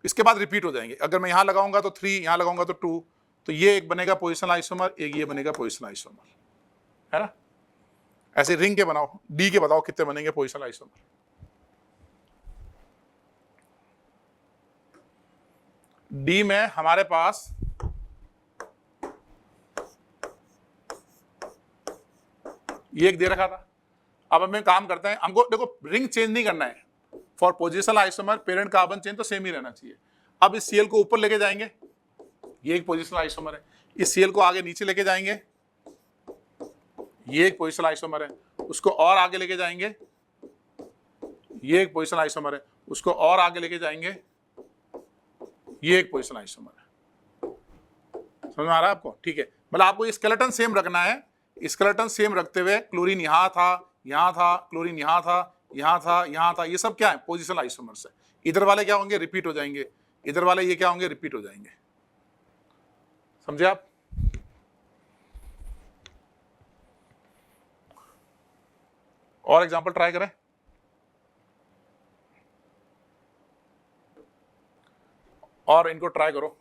इसके बाद रिपीट हो जाएंगे। अगर मैं यहां लगाऊंगा तो 3, यहां लगाऊंगा तो 2, तो ये एक बनेगा पोजिशनल आइसोमर, एक ये बनेगा पोजिशनल आइसोमर, है ना। ऐसे रिंग के बनाओ। डी के बताओ कितने बनेंगे पोजिशनल आइसोमर? डी में हमारे पास ये एक दे रखा था। अब हमें काम करते हैं, हमको देखो रिंग चेंज नहीं करना है। For positional isomer parent carbon chain तो सेम ही रहना चाहिए। अब इस Cl को ऊपर लेके जाएंगे, ये एक पोजिशनल आइसोमर है। इस Cl को आगे नीचे लेके जाएंगे, ये एक पोजिशनल आइसोमर है। उसको और आगे लेके जाएंगे, ये एक पोजिशनल आइसोमर है। उसको और आगे लेके जाएंगे, ये एक पोजिशनल आइसोमर है। समझ में आ रहा है आपको? ठीक है। मतलब आपको स्केलेटन सेम रखना है। स्केलेटन सेम रखते हुए क्लोरीन यहां था, यहां था, क्लोरीन यहां था, यहां था, यहां था, ये सब क्या है? पोजिशनल आइसोमर्स है। इधर वाले क्या होंगे? रिपीट हो जाएंगे। इधर वाले ये क्या होंगे? रिपीट हो जाएंगे। समझे आप? और एग्जांपल ट्राई करें। और इनको ट्राई करो।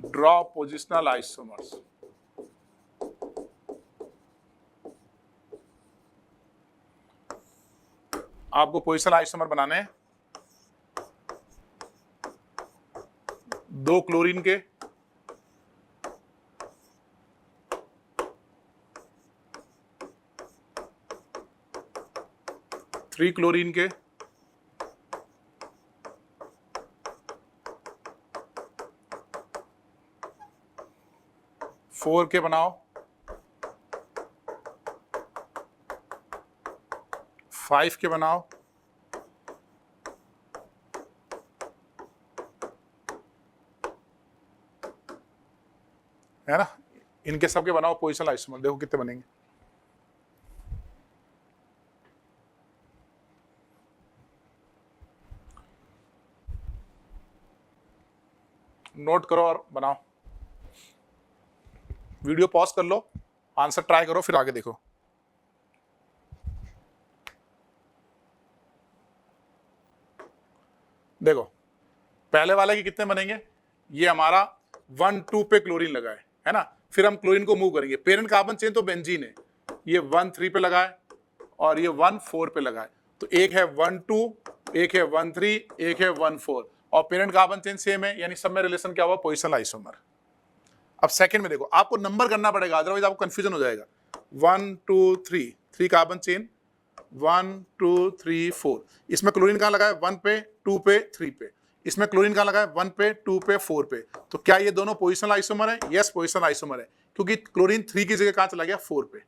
Draw positional isomers. आपको पोजिशनल आइसोमर बनाने हैं 2 क्लोरीन के, 3 क्लोरीन के 4 के बनाओ, 5 के बनाओ, है ना, इनके सबके बनाओ पोजिशनल आइसोमर, देखो कितने बनेंगे। नोट करो और बनाओ, वीडियो पॉज कर लो, आंसर ट्राई करो, फिर आगे देखो। देखो पहले वाले के कितने बनेंगे, ये हमारा 1 2 पे क्लोरीन लगा है ना, फिर हम क्लोरीन को मूव करेंगे, पेरेंट कार्बन चेन तो बेंजीन है, ये 1 3 पे लगा है और ये 1 4 पे लगा है, तो एक है 1 2, एक है 1 3, एक है 1 4 और पेरेंट कार्बन चेन सेम है, यानी सब में रिलेशन क्या हुआ, पोजिशनल आइसोमर। अब सेकंड में देखो, आपको नंबर करना पड़ेगा, अदरवाइज आपको कंफ्यूजन हो जाएगा। 1 2 3, 3 कार्बन चेन, 1 2 3 4, इसमें क्लोरीन कहाँ लगा है, 1 पे 2 पे 3 पे, इसमें क्लोरीन कहाँ लगा है, 1 पे 2 पे 4 पे, तो क्या ये दोनों पोजिशनल आइसोमर है? यस, पोजिशनल आइसोमर है, क्योंकि क्लोरीन 3 की जगह कहाँ चला गया, 4 पे।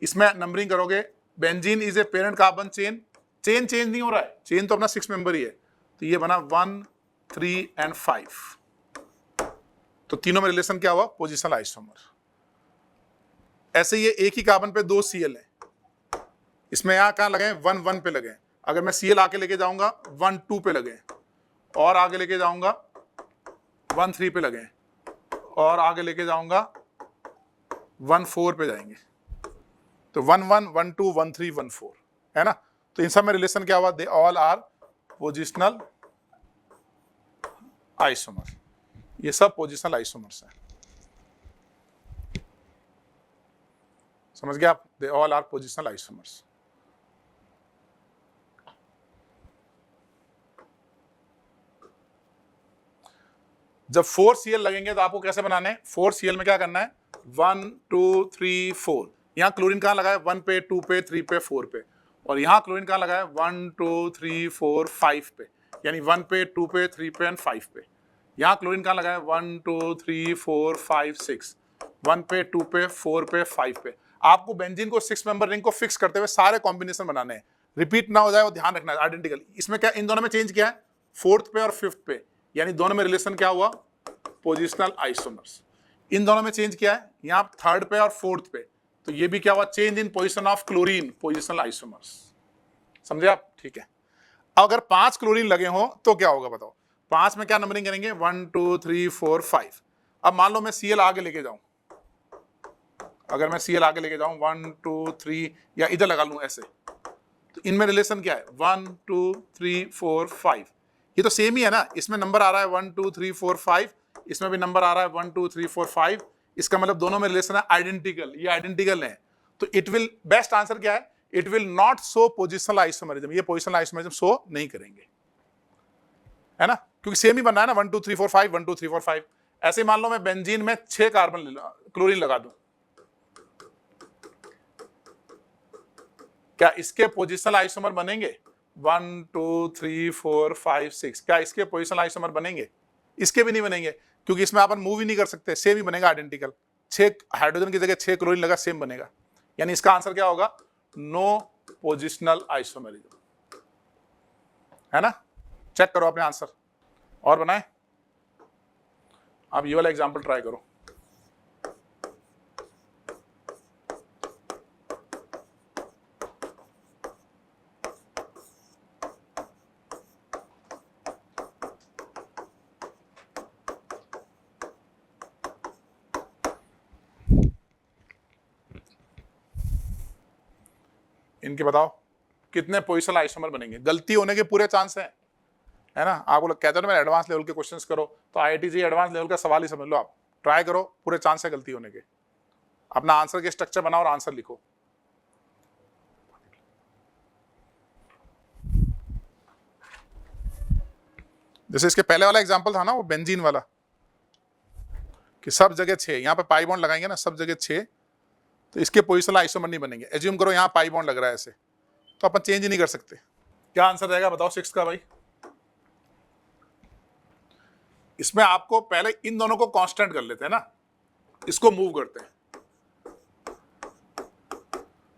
इसमें नंबरिंग करोगे, benzene is a parent carbon chain, chain change नहीं हो रहा है, चेन तो अपना 6 मेंबर ही है, तो ये बना 1 3 एंड 5, तो तीनों में रिलेशन क्या हुआ, पोजिशनल आइसोमर। ऐसे ये एक ही कार्बन पे 2 Cl है, इसमें यहाँ कहाँ लगे, 1 1 पे लगे, अगर मैं Cl आके लेके जाऊंगा 1 2 पे लगे, और आगे लेके जाऊंगा 1 3 पे लगे, और आगे लेके जाऊंगा 1 4 पे जाएंगे, तो 1 1 1 2 1 3 1 4 है ना, तो इन सब में रिलेशन क्या हुआ, they all are positional isomer, ये सब पोजिशनल आइसोमर्स हैं, समझ गए आप, they all are positional isomers. जब 4 Cl लगेंगे तो आपको कैसे बनाने हैं, 4 Cl में क्या करना है, 1 2 3 4, यहाँ क्लोरीन कहाँ लगा है, 1 पे 2 पे 3 पे 4 पे, और यहाँ क्लोरीन कहाँ लगा है, 1 2 3 4 5 पे, यानी 1 पे 2 पे 3 पे एंड 5 पे, यहाँ क्लोरीन कहाँ लगा है, 1 2 3 4 5 6, 1 पे 2 पे 4 पे 5 पे। आपको बेंजीन को 6 मेंबर रिंग को फिक्स करते हुए सारे कॉम्बिनेशन बनाने हैं, रिपीट ना हो जाए वो ध्यान रखना है, आइडेंटिकल। इसमें क्या, इन दोनों में चेंज किया है, 4th पे और 5th पे, यानी दोनों में रिलेशन क्या हुआ, पोजिशनल आइसोमर्स। इन दोनों में चेंज किया है, यहाँ 3rd पे और 4th पे, तो ये भी क्या हुआ, change in position of chlorine, positional isomers, समझे आप, ठीक है। अगर 5 क्लोरीन लगे हो तो क्या होगा बताओ, 5 में क्या नंबरिंग करेंगे, 1 2 3 4 5। अब मान लो मैं Cl आगे लेके जाऊं, अगर मैं Cl आगे लेके जाऊं 1 2 3 या इधर लगा लूं ऐसे, तो इनमें रिलेशन क्या है, 1 2 3 4 5, ये तो सेम ही है ना, इसमें नंबर आ रहा है 1 2 3 4 5, इसमें भी नंबर आ रहा है 1 2 3 4 5, इसका मतलब दोनों में रिलेशन है आइडेंटिकल, ये आइडेंटिकल है, तो इट विल, बेस्ट आंसर क्या है, it will not show positional isomerism, ये पोजिशनल आइसोमरिज्म शो नहीं करेंगे, है ना, क्योंकि सेम ही बनना है ना, 1 2 3 4 5 1 2 3 4 5। ऐसे मान लो मैं बेंजीन में 6 कार्बन क्लोरीन लगा दूं, क्या इसके पोजिशनल आइसोमर बनेंगे, 1 2 3 4 5 6, क्या इसके पोजिशनल आइसोमर बनेंगे, इसके भी नहीं बनेंगे, क्योंकि इसमें अपन मूव ही नहीं कर सकते, सेम ही बनेगा आइडेंटिकल, 6 हाइड्रोजन की जगह 6 क्लोरीन लगा, सेम बनेगा, यानी इसका आंसर क्या होगा, नो पोजिशनल आइसोमरिज्म, है ना। चेक करो अपने आंसर और बनाए, आप ये वाला एग्जांपल ट्राई करो। इनके बताओ कितने पोजिशनल आइसोमर बनेंगे, गलती होने के पूरे चांस है ना। आप लोग कहते हो ना मैं एडवांस लेवल के क्वेश्चंस करो, तो IIT एडवांस लेवल का सवाल ही समझ लो, आप ट्राई करो, पूरे चांस है गलती होने के, अपना आंसर के स्ट्रक्चर बनाओ और आंसर लिखो। जैसे इसके पहले वाला एग्जांपल था ना वो बेंजीन वाला, कि सब जगह 6, यहाँ पे पाई बॉन्ड लगाएंगे ना सब जगह 6, तो इसके पोजिशनल आइसोमर नहीं बनेंगे। एज्यूम करो यहाँ पाई बॉन्ड लग रहा है ऐसे, तो अपन चेंज ही नहीं कर सकते। क्या आंसर रहेगा बताओ 6 का भाई? इसमें आपको पहले इन दोनों को कांस्टेंट कर लेते हैं ना, इसको मूव करते हैं,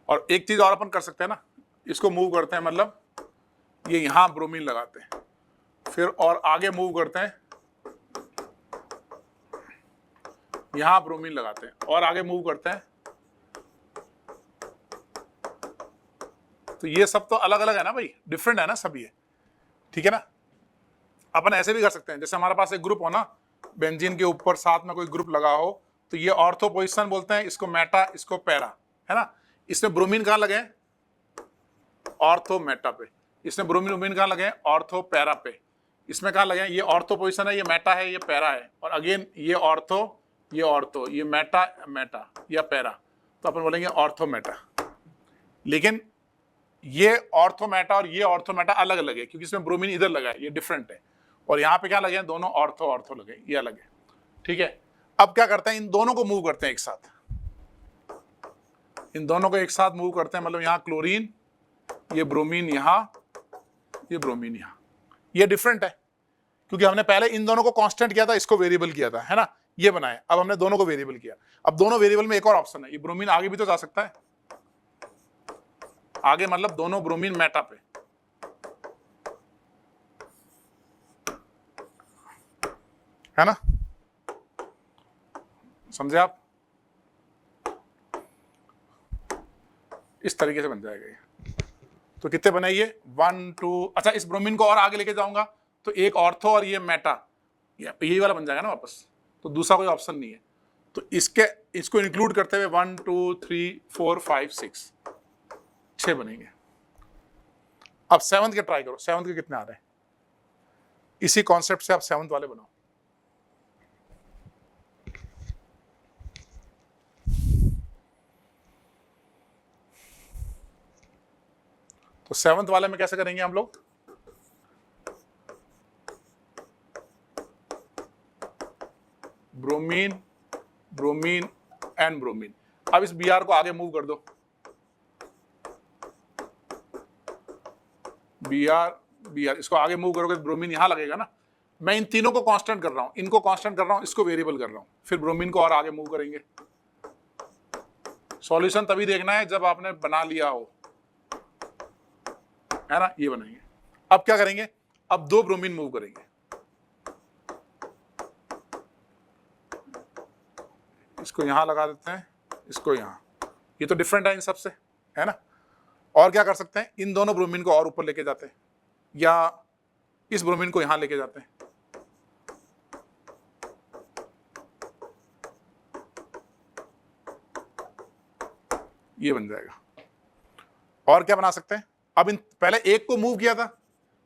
और एक चीज और अपन कर सकते हैं ना, इसको मूव करते हैं, मतलब ये यहां ब्रोमीन लगाते हैं, फिर और आगे मूव करते हैं, यहां ब्रोमीन लगाते हैं, और आगे मूव करते हैं। तो ये सब तो अलग अलग है ना भाई, डिफरेंट है ना सब ये, ठीक है ना। अपन ऐसे भी कर सकते हैं, जैसे हमारे पास एक ग्रुप हो ना, बेंजीन के ऊपर साथ में कोई ग्रुप लगा हो, तो ये ऑर्थो पोजीशन बोलते हैं, इसको मेटा, इसको पैरा, है ना। इसमें ब्रोमीन कहां लगे? ऑर्थो मेटा पे। इसमें ब्रोमीन कहां लगे? ऑर्थो पैरा पे। इसमें कहां लगे? ये ऑर्थो पोजीशन है, ये मेटा है, ये पैरा है, और अगेन ये ऑर्थो, ये ऑर्थो, ये मेटा मेटा या पैरा, तो अपन बोलेंगे ऑर्थो मेटा। लेकिन ये ऑर्थो मेटा और ये ऑर्थो मेटा अलग अलग है, क्योंकि इसमें ब्रोमीन इधर लगा है, ये डिफरेंट है, और यहाँ पे क्या लगे हैं? दोनों ऑर्थो ऑर्थो लगे, ये अलग है, ठीक है। अब क्या करते हैं? इन दोनों को मूव करते हैं एक साथ, इन दोनों को एक साथ मूव करते हैं, मतलब यहाँ क्लोरीन, ये ब्रोमीन यहाँ, ये ब्रोमीन यहाँ, ये डिफरेंट है, क्योंकि हमने पहले इन दोनों को कांस्टेंट किया था, इसको वेरिएबल किया था, है ना, ये बनाए। अब हमने दोनों को वेरिएबल किया। अब दोनों वेरिएबल में एक और ऑप्शन है, ये ब्रोमीन आगे भी तो जा सकता है, आगे मतलब दोनों ब्रोमीन मेटा पे, है ना, समझे आप? इस तरीके से बन जाएगा ये। तो कितने बने ये? 1 2। अच्छा, इस ब्रोमीन को और आगे लेके जाऊंगा तो एक ऑर्थो और ये मेटा, यही वाला बन जाएगा ना वापस, तो दूसरा कोई ऑप्शन नहीं है। तो इसको इंक्लूड करते हुए 1 2 3 4 5 6 6 बनेंगे। अब 7th के ट्राई करो, 7th के कितने आ रहे हैं? इसी कॉन्सेप्ट से आप 7th वाले बनाओ। तो 7th वाले में कैसे करेंगे हम लोग? Bromine bromine and bromine. अब इस Br को आगे मूव कर दो, Br इसको आगे मूव करोगे तो ब्रोमीन यहां लगेगा ना। मैं इन तीनों को कांस्टेंट कर रहा हूं, इनको कांस्टेंट कर रहा हूं, इसको वेरिएबल कर रहा हूं, फिर ब्रोमीन को और आगे मूव करेंगे। सॉल्यूशन तभी देखना है जब आपने बना लिया हो, है ना, ये बनाएंगे। अब क्या करेंगे? अब 2 ब्रोमीन मूव करेंगे, इसको यहां लगा देते हैं, इसको यहां, ये तो डिफरेंट है इन सबसे, है ना। और क्या कर सकते हैं? इन दोनों ब्रोमीन को और ऊपर लेके जाते हैं, या इस ब्रोमीन को यहां लेके जाते हैं, ये बन जाएगा। और क्या बना सकते हैं? अब इन पहले एक को मूव किया था,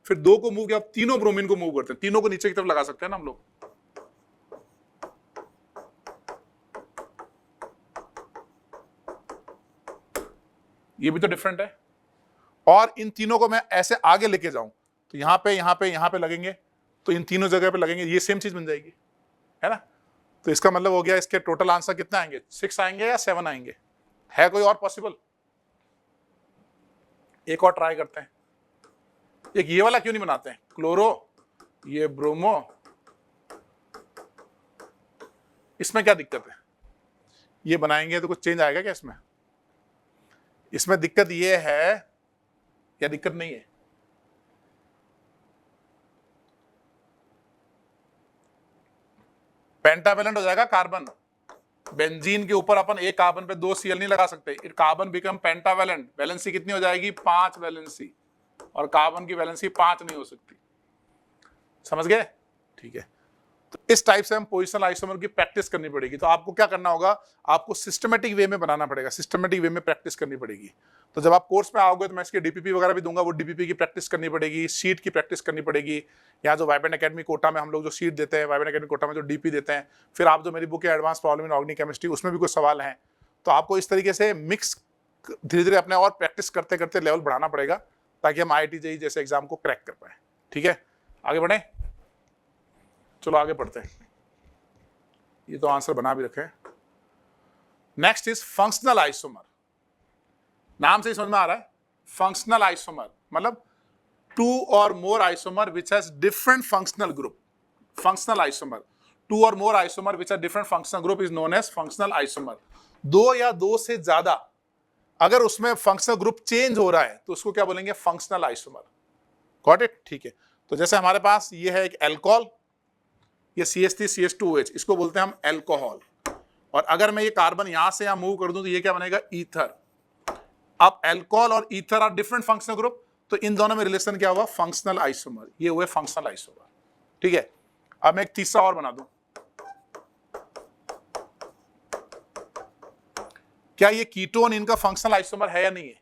फिर 2 को मूव किया, अब तीनों ब्रोमीन को मूव करते हैं, तीनों को नीचे की तरफ लगा सकते हैं ना हम लोग। ये भी तो डिफरेंट है। और इन तीनों को मैं ऐसे आगे लेके जाऊं तो यहां पे यहां पे यहां पे लगेंगे, तो इन तीनों जगह पे लगेंगे, ये सेम चीज बन जाएगी, है ना। तो इसका मतलब हो गया, इसके टोटल आंसर कितने आएंगे? 6 आएंगे या 7 आएंगे? है कोई और पॉसिबल? एक और ट्राई करते हैं। एक ये वाला क्यों नहीं बनाते हैं? क्लोरो, ये ब्रोमो, इसमें क्या दिक्कत है? ये बनाएंगे तो कुछ चेंज आएगा क्या इसमें? इसमें दिक्कत ये है या दिक्कत नहीं है? पेंटावेलेंट हो जाएगा कार्बन। बेंजीन के ऊपर अपन एक कार्बन पे 2 Cl नहीं लगा सकते, कार्बन बिकम पेंटावेलेंट। वैलेंसी कितनी हो जाएगी? 5 वैलेंसी, और कार्बन की वैलेंसी 5 नहीं हो सकती। समझ गए? ठीक है। तो इस टाइप से हम पोजिशनल आइसोमर की प्रैक्टिस करनी पड़ेगी। तो आपको क्या करना होगा? आपको सिस्टमेटिक वे में बनाना पड़ेगा, सिस्टमेटिक वे में प्रैक्टिस करनी पड़ेगी। तो जब आप कोर्स में आओगे तो मैं इसकी डीपीपी वगैरह भी दूंगा, वो डीपीपी की प्रैक्टिस करनी पड़ेगी, शीट की प्रैक्टिस करनी पड़ेगी। या जो वाइब्रेंट एकेडमी कोटा में हम लोग जो शीट देते हैं, वाइब्रेंट एकेडमी कोटा में जो डीपी देते हैं, फिर आप जो मेरी बुक है advance problem in organic chemistry, उसमें भी कुछ सवाल हैं। तो आपको इस तरीके से मिक्स धीरे धीरे अपने और प्रैक्टिस करते करते लेवल बढ़ाना पड़ेगा, ताकि हम IIT JEE जैसे एग्जाम को क्रैक कर पाए। ठीक है, आगे बढ़े, चलो आगे पढ़ते हैं। ये तो आंसर बना भी रखे। Next is functional isomer. नाम से ही समझ में आ रहा है, फंक्शनल आइसोमर, मतलब टू और more isomer which has different functional group, functional isomer, two और more isomer which are different functional group is known as functional isomer. दो या दो से ज्यादा अगर उसमें फंक्शनल ग्रुप चेंज हो रहा है तो उसको क्या बोलेंगे, फंक्शनल आइसोमर। Got it? ठीक है, तो जैसे हमारे पास ये है एक एल्कोहल, ये CH3CH2OH, इसको बोलते हैं हम एल्कोहल। और अगर मैं ये कार्बन यहां से यहां मूव कर दूं तो ये क्या बनेगा, ईथर। अब एल्कोहल और ether are different functional group, तो इन दोनों में रिलेशन क्या हुआ, फंक्शनल आइसोमर। ये हुए फंक्शनल आइसोमर। ठीक है, अब मैं एक तीसरा और बना दूं। क्या ये कीटोन इनका फंक्शनल आइसोमर है या नहीं है?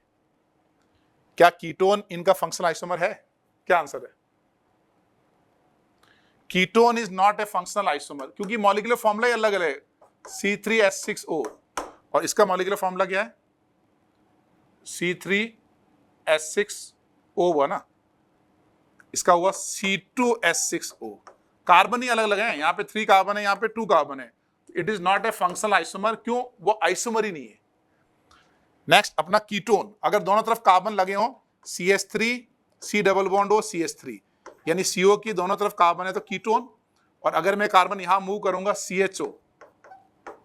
क्या कीटोन इनका फंक्शनल आइसोमर है? क्या आंसर है? Ketone is not a functional isomer, क्योंकि मॉलिक्यूलर फॉर्मूला ही अलग अलग है। C3H6O और इसका मॉलिक्यूलर फॉर्मूला क्या है, C3H6O हुआ ना, इसका हुआ C2H6O। कार्बन ही अलग अलग है, यहाँ पे 3 कार्बन है, यहाँ पे 2 कार्बन है। It is not a functional isomer, क्यों, वो आइसोमर ही नहीं है। नेक्स्ट अपना कीटोन, अगर दोनों तरफ कार्बन लगे हो, CH3 C डबल बॉन्ड हो CH3, यानी CO की दोनों तरफ कार्बन है तो कीटोन। और अगर मैं कार्बन यहां मूव करूंगा CHO,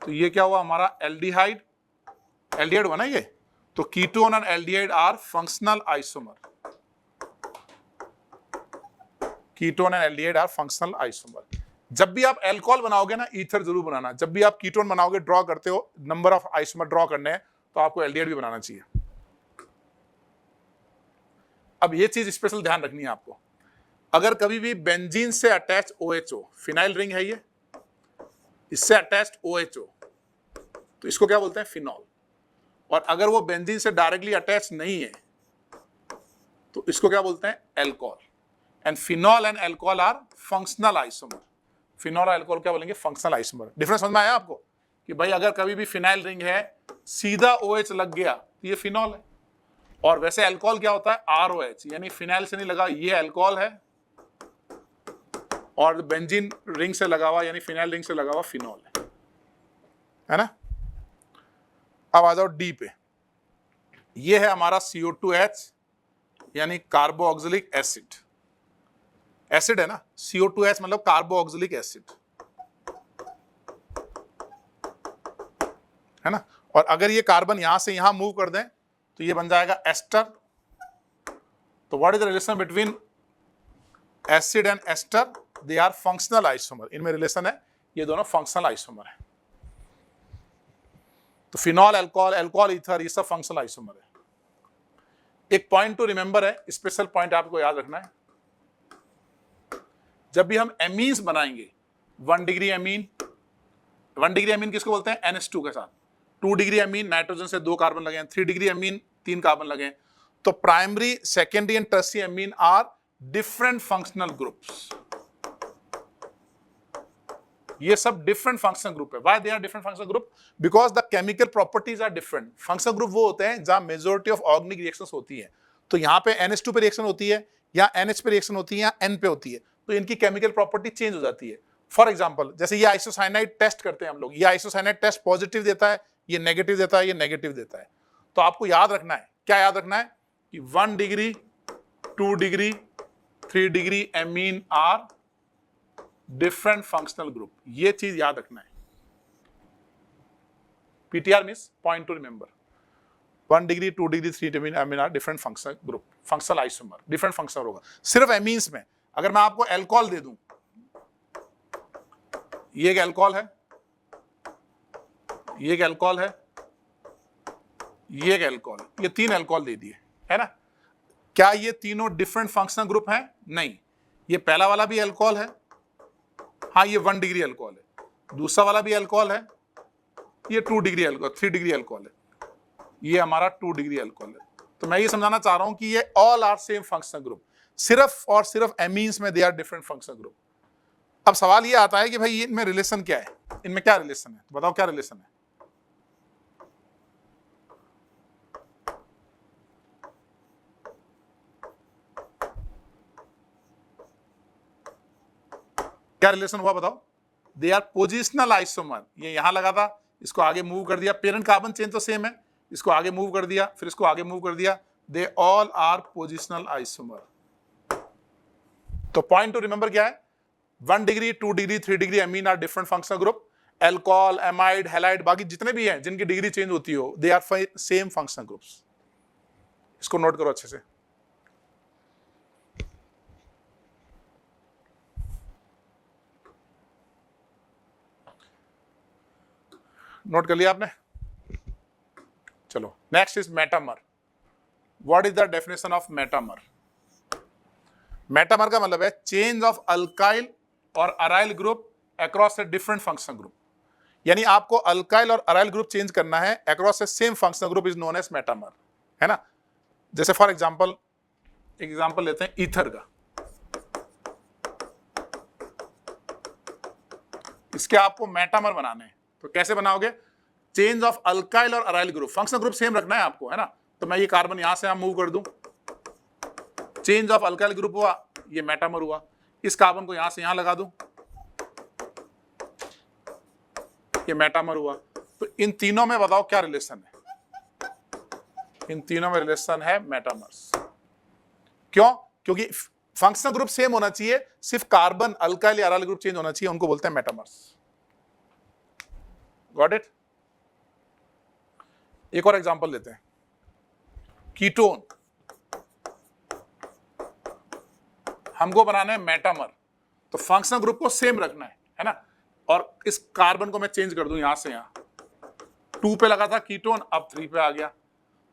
तो ये क्या हुआ हमारा, एल्डिहाइड। एल्डिहाइड हुआ ना ये, तो कीटोन और aldehyde are functional isomer. Ketone and aldehyde are functional isomer. जब भी आप अल्कोहल बनाओगे ना, ईथर जरूर बनाना। जब भी आप कीटोन बनाओगे, ड्रॉ करते हो, नंबर ऑफ आइसोमर ड्रॉ करने हैं, तो आपको एल्डिहाइड भी बनाना चाहिए। अब ये चीज स्पेशल ध्यान रखनी है आपको, अगर कभी भी बेंजीन से अटैच OHO, फिनाइल रिंग है ये, इससे अटैच्ड OHO, तो इसको क्या बोलते हैं, फिनॉल। और अगर वो बेंजीन से डायरेक्टली अटैच नहीं है तो इसको क्या बोलते हैं, alcohol. And phenol and alcohol are functional isomer. Phenol और एल्कोहल क्या बोलेंगे, फंक्शनल आइसोमर। डिफरेंस समझ में आया आपको, कि भाई अगर कभी भी फिनाइल रिंग है, सीधा OH लग गया तो ये फिनॉल है। और वैसे अल्कोहल क्या होता है, ROH, यानी फिनाइल से नहीं लगा, ये अल्कोहल है, और बेंजीन रिंग से लगा हुआ, यानी फिनाइल रिंग से लगा हुआ, फिनॉल है ना। अब आ जाओ डी पे, ये है हमारा CO2H, यानी कार्बोऑक्सिलिक एसिड। एसिड है ना, CO2H मतलब कार्बोऑक्सिलिक एसिड, है ना। और अगर ये कार्बन यहां से यहां मूव कर दें तो ये बन जाएगा एस्टर। तो what is the relation between acid and ester, they are functional isomer. इनमें रिलेशन है, ये दोनों फंक्शनल आइसोमर है। तो फिनॉल, अल्कोहल, अल्कोहल ईथर, ये सब फंक्शनल आइसोमर है। एक पॉइंट टू रिमेंबर है, स्पेशल पॉइंट आपको याद रखना है, जब भी हम एमीन्स बनाएंगे, 1 डिग्री एमीन, 1 डिग्री एमीन किसको बोलते हैं, NH2 के साथ। 2 डिग्री एमीन, नाइट्रोजन से 2 कार्बन लगे हैं। 3 डिग्री एमीन, 3 कार्बन लगे हैं। तो primary, secondary and tertiary amine are different functional groups. ये सब डिफरेंट फंक्शनल ग्रुप है। Why they are different functional group, because the chemical properties are different. Functional group वो होते हैं जहां मेजॉरिटी ऑफ ऑर्गेनिक रिएक्शंस होती है। तो यहाँ पे NH2 पे रिएक्शन होती है, या NH पे रिएक्शन होती है, या N पे होती है, तो इनकी केमिकल प्रॉपर्टी चेंज हो जाती है। फॉर एग्जाम्पल, जैसे ये आइसोसाइनाइड टेस्ट करते हैं हम लोग, ये आइसोसाइनाइड टेस्ट पॉजिटिव देता है, ये नेगेटिव देता है, ये नेगेटिव देता है। तो आपको याद रखना है, क्या याद रखना है, कि 1 degree, 2 degree, 3 degree amine are different functional group. ये चीज याद रखना है। PTR means point to remember, 1 degree, 2 degree, 3 degree amine are different functional group, functional isomer, different functional होगा। सिर्फ एमीन्स में अगर मैं आपको अल्कोहल दे दूं, ये एक अल्कोहल है, ये एक अल्कोहल है, ये एक अल्कोहल है, ये 3 अल्कोहल दे दिए, है ना। क्या ये तीनों डिफरेंट फंक्शनल ग्रुप हैं? नहीं। ये पहला वाला भी अल्कोहल है, हाँ ये 1 डिग्री अल्कोहल है। दूसरा वाला भी अल्कोहल है, ये 2 डिग्री अल्कोहल, 3 डिग्री अल्कोहल है। ये हमारा 2 डिग्री अल्कोहल है। तो मैं ये समझाना चाह रहा हूं कि ये all are same functional group, सिर्फ और सिर्फ एमीन्स में they are different functional group. अब सवाल ये आता है कि भाई इनमें रिलेशन क्या है, इनमें क्या रिलेशन है, बताओ क्या रिलेशन है। क्या रिलेशन हुआ बताओ। They are positional isomer. ये यहां लगा था, इसको आगे मूव कर दिया, पेरेंट कार्बन चेन तो सेम है, इसको आगे मूव कर दिया, फिर इसको आगे मूव कर दिया, they all are positional isomer. तो पॉइंट टू रिमेंबर क्या है, 1 degree 2 degree 3 degree amine are different functional group, alcohol amide halide बाकी जितने भी हैं जिनकी डिग्री चेंज होती हो they are same functional groups. इसको नोट करो अच्छे से। नोट कर लिया आपने? चलो next is metamer. What is the definition of metamer? Metamer का मतलब है चेंज ऑफ अल्काइल और aryl group across a different functional group. यानी आपको अल्काइल और अराइल ग्रुप चेंज करना है across a same functional group is known as metamer, है ना। जैसे फॉर एग्जांपल लेते हैं ईथर का। इसके आपको मेटामर बनाने हैं, तो कैसे बनाओगे? चेंज ऑफ अल्काइल और aryl group, functional group same रखना है आपको, है ना। तो मैं ये कार्बन यहां से यहां मूव कर दूं, चेंज ऑफ अल्काइल ग्रुप हुआ, ये मेटामर हुआ। इस कार्बन को यहां से यहां लगा दूं, ये मेटामर हुआ। तो इन तीनों में बताओ क्या रिलेशन है? इन तीनों में रिलेशन है मेटामर्स। क्यों? क्योंकि फंक्शनल ग्रुप सेम होना चाहिए, सिर्फ कार्बन अल्काइल या अराइल ग्रुप चेंज होना चाहिए, उनको बोलते हैं मेटामर्स। Got it? एक और एग्जांपल लेते हैं, कीटोन। हमको बनाना है मेटामर, तो फंक्शनल ग्रुप को सेम रखना है ना। और इस कार्बन को मैं चेंज कर दूं, यहां से यहां 2 पे लगा था कीटोन, अब 3 पे आ गया,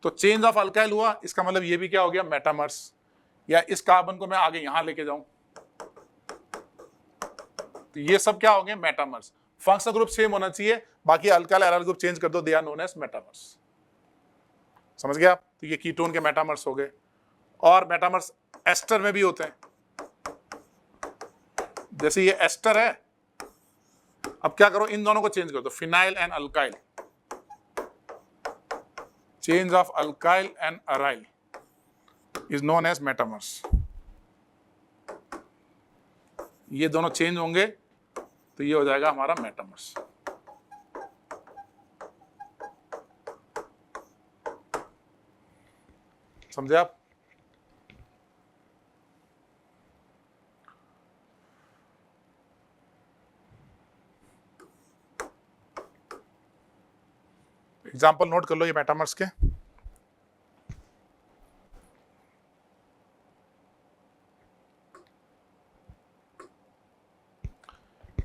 तो चेंज ऑफ अल्काइल हुआ। इसका मतलब ये भी क्या हो गया? मेटामर्स। या इस कार्बन को मैं आगे यहां लेके जाऊं, तो ये सब क्या हो गए? मेटामर्स। फंक्शनल ग्रुप सेम होना चाहिए, बाकी अल्काइल अराइल ग्रुप चेंज कर दो, they are known as metamers. समझ गया? तो ये कीटोन के मेटामर्स हो गए। और मेटामर्स एस्टर में भी होते हैं, जैसे ये एस्टर है। अब क्या करो? इन दोनों को चेंज कर दो, phenyl and alkyl. Change of alkyl and aryl is known as metamers. ये दोनों चेंज होंगे तो ये हो जाएगा हमारा मेटामर्स। समझे आप? एग्जाम्पल नोट कर लो ये मेटामर्स के।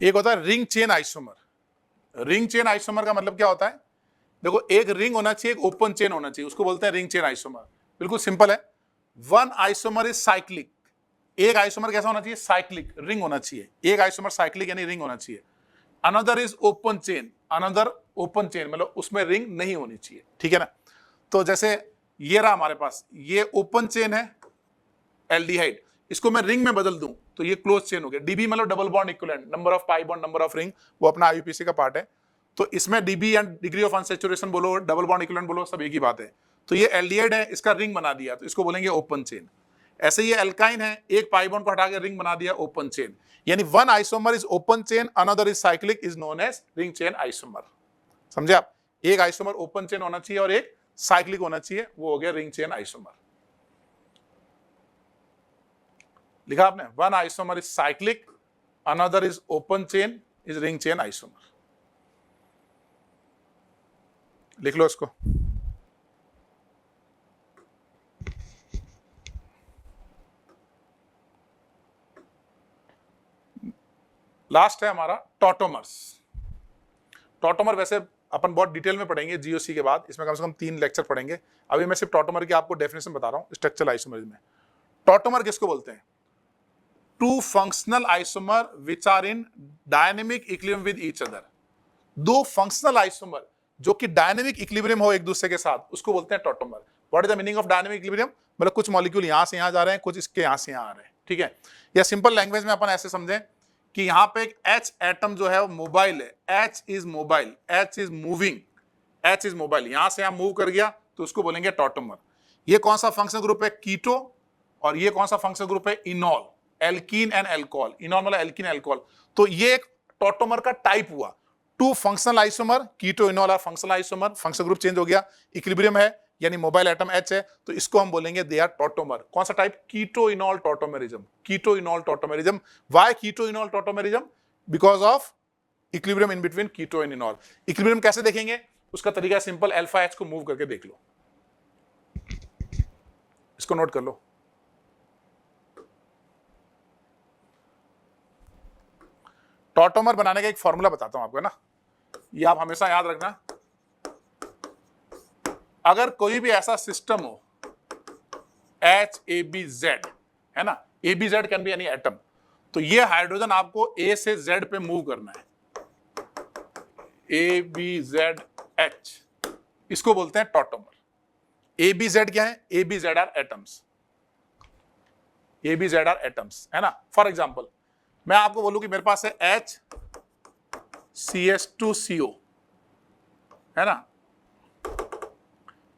एक होता है ring chain isomer. Ring chain isomer का मतलब क्या होता है? देखो, एक रिंग होना चाहिए, एक ओपन चेन होना चाहिए, उसको बोलते हैं रिंग चेन आइसोमर। बिल्कुल सिंपल है। One isomer is cyclic. एक आइसोमर कैसा होना चाहिए? साइक्लिक, रिंग होना चाहिए। एक आइसोमर साइक्लिक यानी रिंग होना चाहिए। Another is open chain, another open chain मतलब उसमें रिंग नहीं होनी चाहिए, ठीक है ना। तो जैसे ये रहा हमारे पास, ये ओपन चेन है एल्डिहाइड, इसको मैं रिंग में बदल दूं तो ये क्लोज चेन हो गया। डीबी मतलब double bond equivalent, number of pi bond, number of ring, वो अपना आईयूपीएसी का पार्ट है। तो इसमें dB and degree of unsaturation बोलो, डबल बॉन्ड इक्विवेलेंट बोलो, सब एक ही बात है। तो ये एल्डिहाइड है, इसका रिंग बना दिया तो इसको बोलेंगे ओपन चेन। ऐसे ये एल्काइन है, एक पाई बॉन्ड को हटा के रिंग बना दिया, ओपन चेन। यानी one isomer is open chain, another is cyclic, is known as ring chain isomer. समझे आप? एक आइसोमर ओपन चेन होना चाहिए और एक साइक्लिक होना चाहिए, वो हो गया रिंग चेन आइसोमर। लिखा आपने? One isomer is cyclic, another is open chain, is ring chain isomer. लिख लो इसको। लास्ट है हमारा टॉटोमर्स। टॉटोमर वैसे अपन बहुत डिटेल में पढ़ेंगे जीओसी के बाद, इसमें कम से कम 3 लेक्चर पढ़ेंगे। अभी मैं सिर्फ टॉटोमर की आपको डेफिनेशन बता रहा हूं स्ट्रक्चरल आइसोमर में। टॉटोमर किसको बोलते हैं? Two functional isomer which are in dynamic equilibrium with each other. दो फंक्शनल आइसोमर जो कि डायनेमिक इक्विलिब्रियम हो एक दूसरे के साथ, उसको बोलते हैं tautomer. What is the meaning of dynamic equilibrium? मतलब कुछ मॉलिक्यूल यहां से यहां जा रहे हैं, कुछ इसके यहां से यहां आ रहे हैं, ठीक है। या सिंपल लैंग्वेज में अपन ऐसे समझें कि यहां पे एक H एटम जो है वो मोबाइल है, H is mobile, H is moving, H is mobile, यहां से यहां मूव कर गया तो उसको बोलेंगे टॉटोमर। ये कौन सा फंक्शनल ग्रुप है? कीटो। और ये कौन सा फंक्शनल ग्रुप है? इनॉल, एल्कीन एंड एल्कोहल। इनॉल मतलब एल्कीन एल्कोहल। तो ये एक टॉटोमर का टाइप हुआ। Two functional isomer, keto enol are functional isomer, functional group change हो गया, इक्विलिब्रियम है, यानी मोबाइल एटम H है, तो इसको हम बोलेंगे दे आर टॉटोमर। कौन सा type? Keto enol tautomerism. Keto enol tautomerism. Why keto enol tautomerism? Because of equilibrium in between keto and enol. Equilibrium कैसे देखेंगे? उसका तरीका सिंपल, अल्फा H को मूव करके देख लो, इसको नोट कर लो। टॉटोमर बनाने का एक फॉर्मूला बताता हूं आपको, है ना, ये आप हमेशा याद रखना। अगर कोई भी ऐसा सिस्टम हो HABZ, है ना, ABZ can be any atom, तो ये हाइड्रोजन आपको A से Z पे मूव करना है, ABZH, इसको बोलते हैं टॉटोमर। ABZ क्या है? ABZ are atoms, ABZ are atoms, है ना। फॉर एग्जांपल मैं आपको बोलूं कि मेरे पास है HCS2CO, है ना,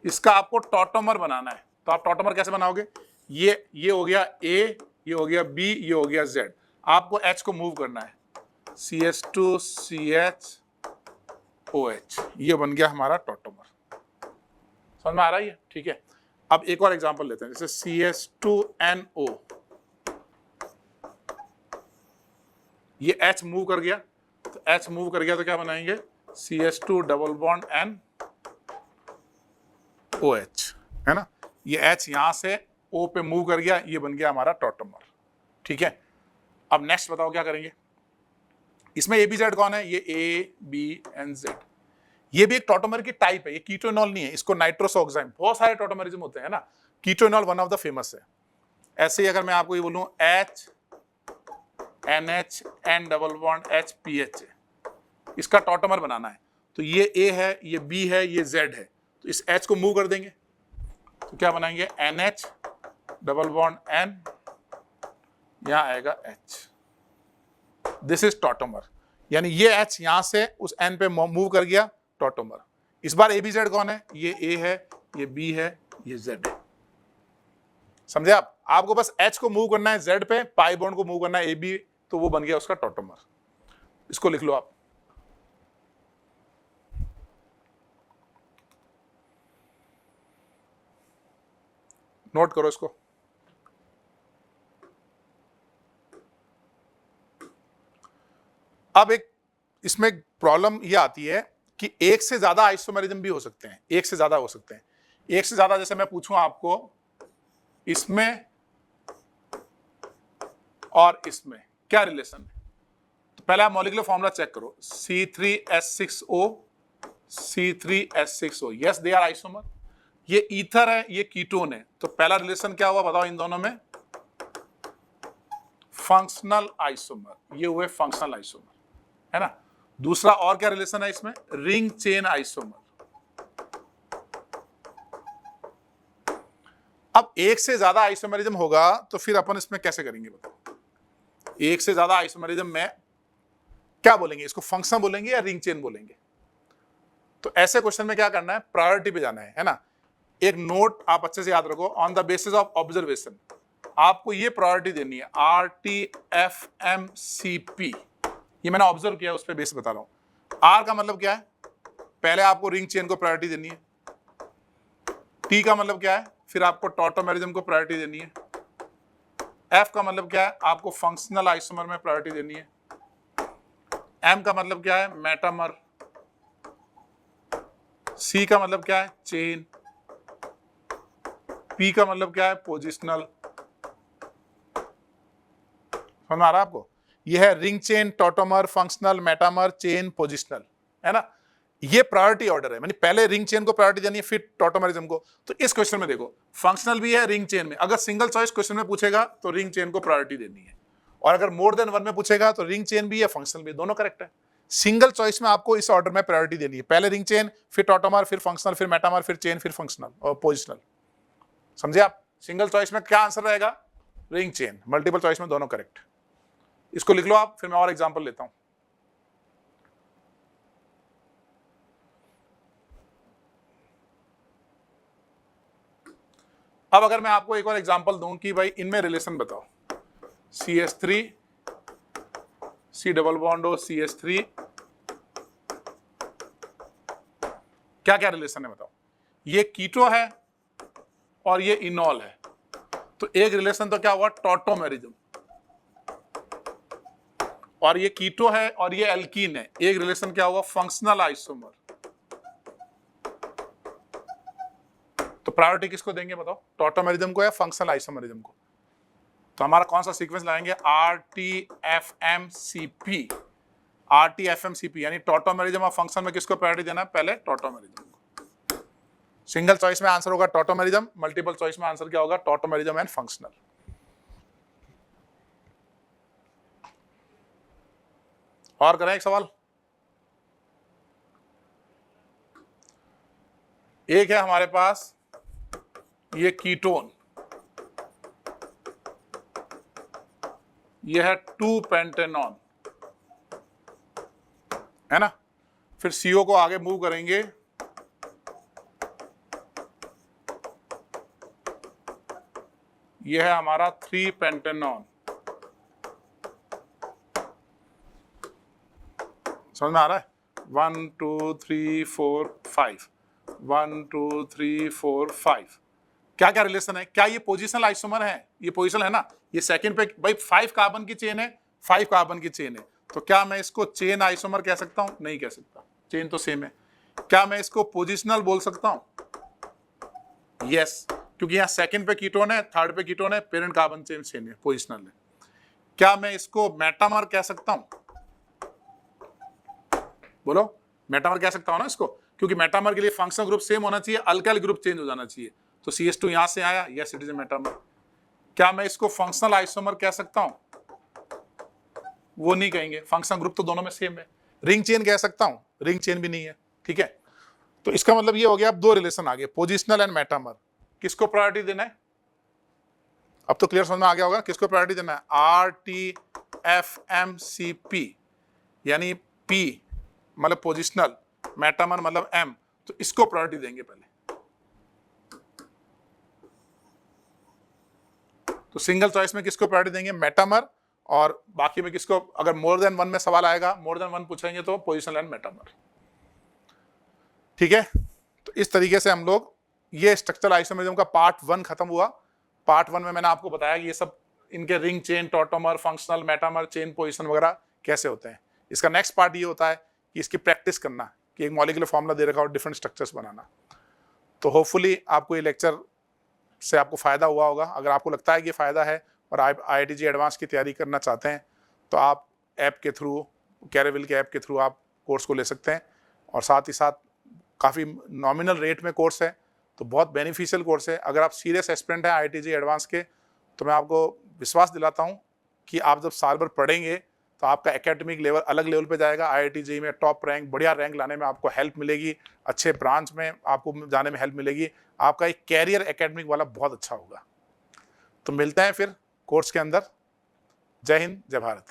इसका आपको टॉटोमर बनाना है, तो आप टॉटोमर कैसे बनाओगे? ये हो गया A, ये हो गया B, ये हो गया Z, आपको H को मूव करना है, CS2CHOH, ये बन गया हमारा टॉटोमर। समझ में आ रहा है ये? ठीक है। अब एक और एग्जांपल लेते हैं, जैसे CS2NO, ये H मूव कर गया, तो H मूव कर गया तो क्या बनाएंगे? CS2 डबल बॉन्ड NOH, है ना, ये H यहां से O पे मूव कर गया, ये बन गया हमारा टॉटोमर। ठीक है। अब नेक्स्ट बताओ क्या करेंगे? इसमें ABZ कौन है? ये A, B and Z, ये भी एक टॉटोमर की टाइप है, ये कीटोइनॉल नहीं है, इसको नाइट्रोस ऑक्साइड, बहुत सारे टॉटोमरिज्म होते हैं ना, कीटोइनॉल वन ऑफ द फेमस है। ऐसे ही अगर मैं आपको ये बोलूं H NH N double bond HPH, इसका टॉटोमर बनाना है, तो ये A है, ये B है, ये Z है, तो इस H को मूव कर देंगे, तो क्या बनाएंगे? NH डबल बॉन्ड N, यहां आएगा H, दिस इज टॉटोमर। यानी ये H यहां से उस N पे मूव कर गया, टॉटोमर। इस बार ABZ कौन है? ये A है, ये B है, ये Z है। समझे आप? आपको बस H को मूव करना है Z पे, पाई बॉन्ड को मूव करना है AB, तो वो बन गया उसका टॉटोमर। इसको लिख लो आप। नोट करो इसको। अब एक इसमें प्रॉब्लम ये आती है कि एक से ज्यादा आइसोमेरिज्म भी हो सकते हैं, एक से ज्यादा हो सकते हैं। एक से ज्यादा जैसे मैं पूछूं आपको, इसमें और इसमें क्या रिलेशन है, तो पहले आप मॉलिक्यूलर फॉर्मूला चेक करो, C3H6O, C3H6O, yes they are isomer. ये ईथर है, ये कीटोन है, तो पहला रिलेशन क्या हुआ बताओ इन दोनों में? फंक्शनल आइसोमर, ये हुए फंक्शनल आइसोमर, है ना। दूसरा और क्या रिलेशन है इसमें? Ring chain isomer. अब एक से ज्यादा आइसोमेरिज्म होगा तो फिर अपन इसमें कैसे करेंगे बताओ? एक से ज्यादा आइसोमेरिज्म में क्या बोलेंगे? इसको फंक्शन बोलेंगे या रिंग चेन बोलेंगे? तो ऐसे क्वेश्चन में क्या करना है? प्रायोरिटी पे जाना है ना। एक नोट आप अच्छे से याद रखो, on the basis of observation आपको ये प्रायोरिटी देनी है, RTFMCP, ये मैंने ऑब्जर्व किया, उस पर बेस बता रहा हूं। R का मतलब क्या है? पहले आपको रिंग चेन को प्रायोरिटी देनी है। T का मतलब क्या है? फिर आपको टॉटोमेरिज्म को प्रायोरिटी देनी है। F का मतलब क्या है? आपको फंक्शनल आइसोमर में प्रायोरिटी देनी है। M का मतलब क्या है? मेटामर। C का मतलब क्या है? चेन। P का मतलब क्या है? पोजिशनल। समझ आ रहा है आपको? ये है ring chain, tautomer, functional, metamer, chain, positional, है ना। ये प्रायोरिटी ऑर्डर है, यानी पहले रिंग चेन को प्रायोरिटी देनी है, फिर टॉटोमेरिज्म को। तो इस क्वेश्चन में देखो, फंक्शनल भी है रिंग चेन में, अगर सिंगल चॉइस क्वेश्चन में पूछेगा तो रिंग चेन को प्रायोरिटी देनी है, और अगर मोर देन वन में पूछेगा तो रिंग चेन भी है, फंक्शनल भी, दोनों करेक्ट है। सिंगल चॉइस में आपको इस ऑर्डर में प्रायोरिटी देनी है, पहले रिंग चेन, फिर टॉटोमर, फिर फंक्शनल, फिर मेटामर, फिर चेन, फिर फंक्शनल और पोजिशनल। समझे आप? सिंगल चॉइस में क्या आंसर रहेगा? Ring chain. मल्टीपल चॉइस में दोनों करेक्ट। इसको लिख लो आप, फिर मैं और एग्जांपल लेता हूं। अब अगर मैं आपको एक और एग्जांपल दूं कि भाई इनमें रिलेशन बताओ, CH3 C double bond O CH3, क्या क्या रिलेशन है बताओ? ये कीटो है और ये इनॉल है, तो एक रिलेशन तो क्या हुआ, टॉटोमेरिज्म। और ये कीटो है और ये एल्कीन है, एक रिलेशन क्या हुआ, फंक्शनल आइसोमर। तो प्रायोरिटी किसको देंगे बताओ, टॉटोमेरिज्म को या फंक्शनल आइसोमरिज्म को? तो हमारा कौन सा सीक्वेंस लगाएंगे, RTFMCP। RTFMCP यानी टॉटोमेरिज्म और फंक्शन में किसको प्रायोरिटी देना है, पहले टॉटोमेरिज्म को। सिंगल चॉइस में आंसर होगा टॉटोमेरिज्म, मल्टीपल चॉइस में आंसर क्या होगा, टॉटोमेरिज्म एंड फंक्शनल। और करें एक सवाल, एक है हमारे पास ये कीटोन, ये है 2-पेंटेनॉन, है ना। फिर CO को आगे मूव करेंगे, ये है हमारा 3-पेंटेनॉन। समझ में आ रहा है, 1 2 3 4 5, 1 2 3 4 5। क्या क्या रिलेशन है, क्या ये पोजिशनल आइसोमर है, ये पोजिशनल है ना, ये सेकंड पे भाई 5 कार्बन की चेन है, 5 कार्बन की चेन है, तो क्या मैं इसको चेन आइसोमर कह सकता हूं, नहीं कह सकता, चेन तो सेम है। क्या मैं इसको पोजिशनल बोल सकता हूं, यस, क्योंकि यहाँ सेकंड पे कीटोन है, थर्ड पे कीटोन है, पेरेंट कार्बन चेन सेम है, पोजिशनल है। क्या मैं इसको मेटामर कह सकता हूं, बोलो, मेटामर कह सकता हूं ना इसको, क्योंकि मेटामर के लिए फंक्शनल ग्रुप सेम होना चाहिए, अल्काइल ग्रुप चेंज हो जाना चाहिए, तो CH2 यहां से आया, yes it is a metamer. क्या मैं इसको फंक्शनल आइसोमर कह सकता हूं, वो नहीं कहेंगे, फंक्शनल ग्रुप तो दोनों में सेम है। रिंग चेन कह सकता हूं, रिंग चेन भी नहीं है, ठीक है। तो इसका मतलब ये हो गया, अब दो रिलेशन आ गए, पोजिशनल एंड मेटामर। किसको प्रायोरिटी देना है, अब तो क्लियर समझ में आ गया होगा, किसको प्रायोरिटी देना है, RTFMCP यानी P मतलब पोजिशनल, मेटामर मतलब M, तो इसको प्रायोरिटी देंगे पहले। तो सिंगल चॉइस में किसको प्रायोरिटी देंगे, मेटामर, और बाकी में किसको, अगर मोर देन 1 में सवाल आएगा, मोर देन 1 पूछेंगे तो पोजिशनल एंड मेटामर, ठीक है। तो इस तरीके से हम लोग, ये स्ट्रक्चरल आइसोमरिज्म का पार्ट 1 खत्म हुआ। पार्ट 1 में मैंने आपको बताया कि ये सब इनके ring chain, tautomer, functional, metamer, chain position वगैरह कैसे होते हैं। इसका नेक्स्ट पार्ट ये होता है कि इसकी प्रैक्टिस करना, कि एक मॉलिक्यूलर फॉर्मूला दे रखा और डिफरेंट स्ट्रक्चर्स बनाना। तो होपफुली आपको ये लेक्चर से आपको फ़ायदा हुआ होगा। अगर आपको लगता है कि फ़ायदा है और आप IIT JEE एडवांस की तैयारी करना चाहते हैं, तो आप ऐप के थ्रू, कैरेविल के ऐप के थ्रू आप कोर्स को ले सकते हैं, और साथ ही साथ काफ़ी नॉमिनल रेट में कोर्स है, तो बहुत बेनिफिशियल कोर्स है। अगर आप सीरियस एस्पिरेंट हैं IIT JEE एडवांस के, तो मैं आपको विश्वास दिलाता हूँ कि आप जब साल भर पढ़ेंगे तो आपका एकेडमिक लेवल अलग लेवल पे जाएगा। IIT JEE में टॉप रैंक, बढ़िया रैंक लाने में आपको हेल्प मिलेगी, अच्छे ब्रांच में आपको जाने में हेल्प मिलेगी, आपका एक कैरियर एकेडमिक वाला बहुत अच्छा होगा। तो मिलते हैं फिर कोर्स के अंदर। जय हिंद, जय भारत।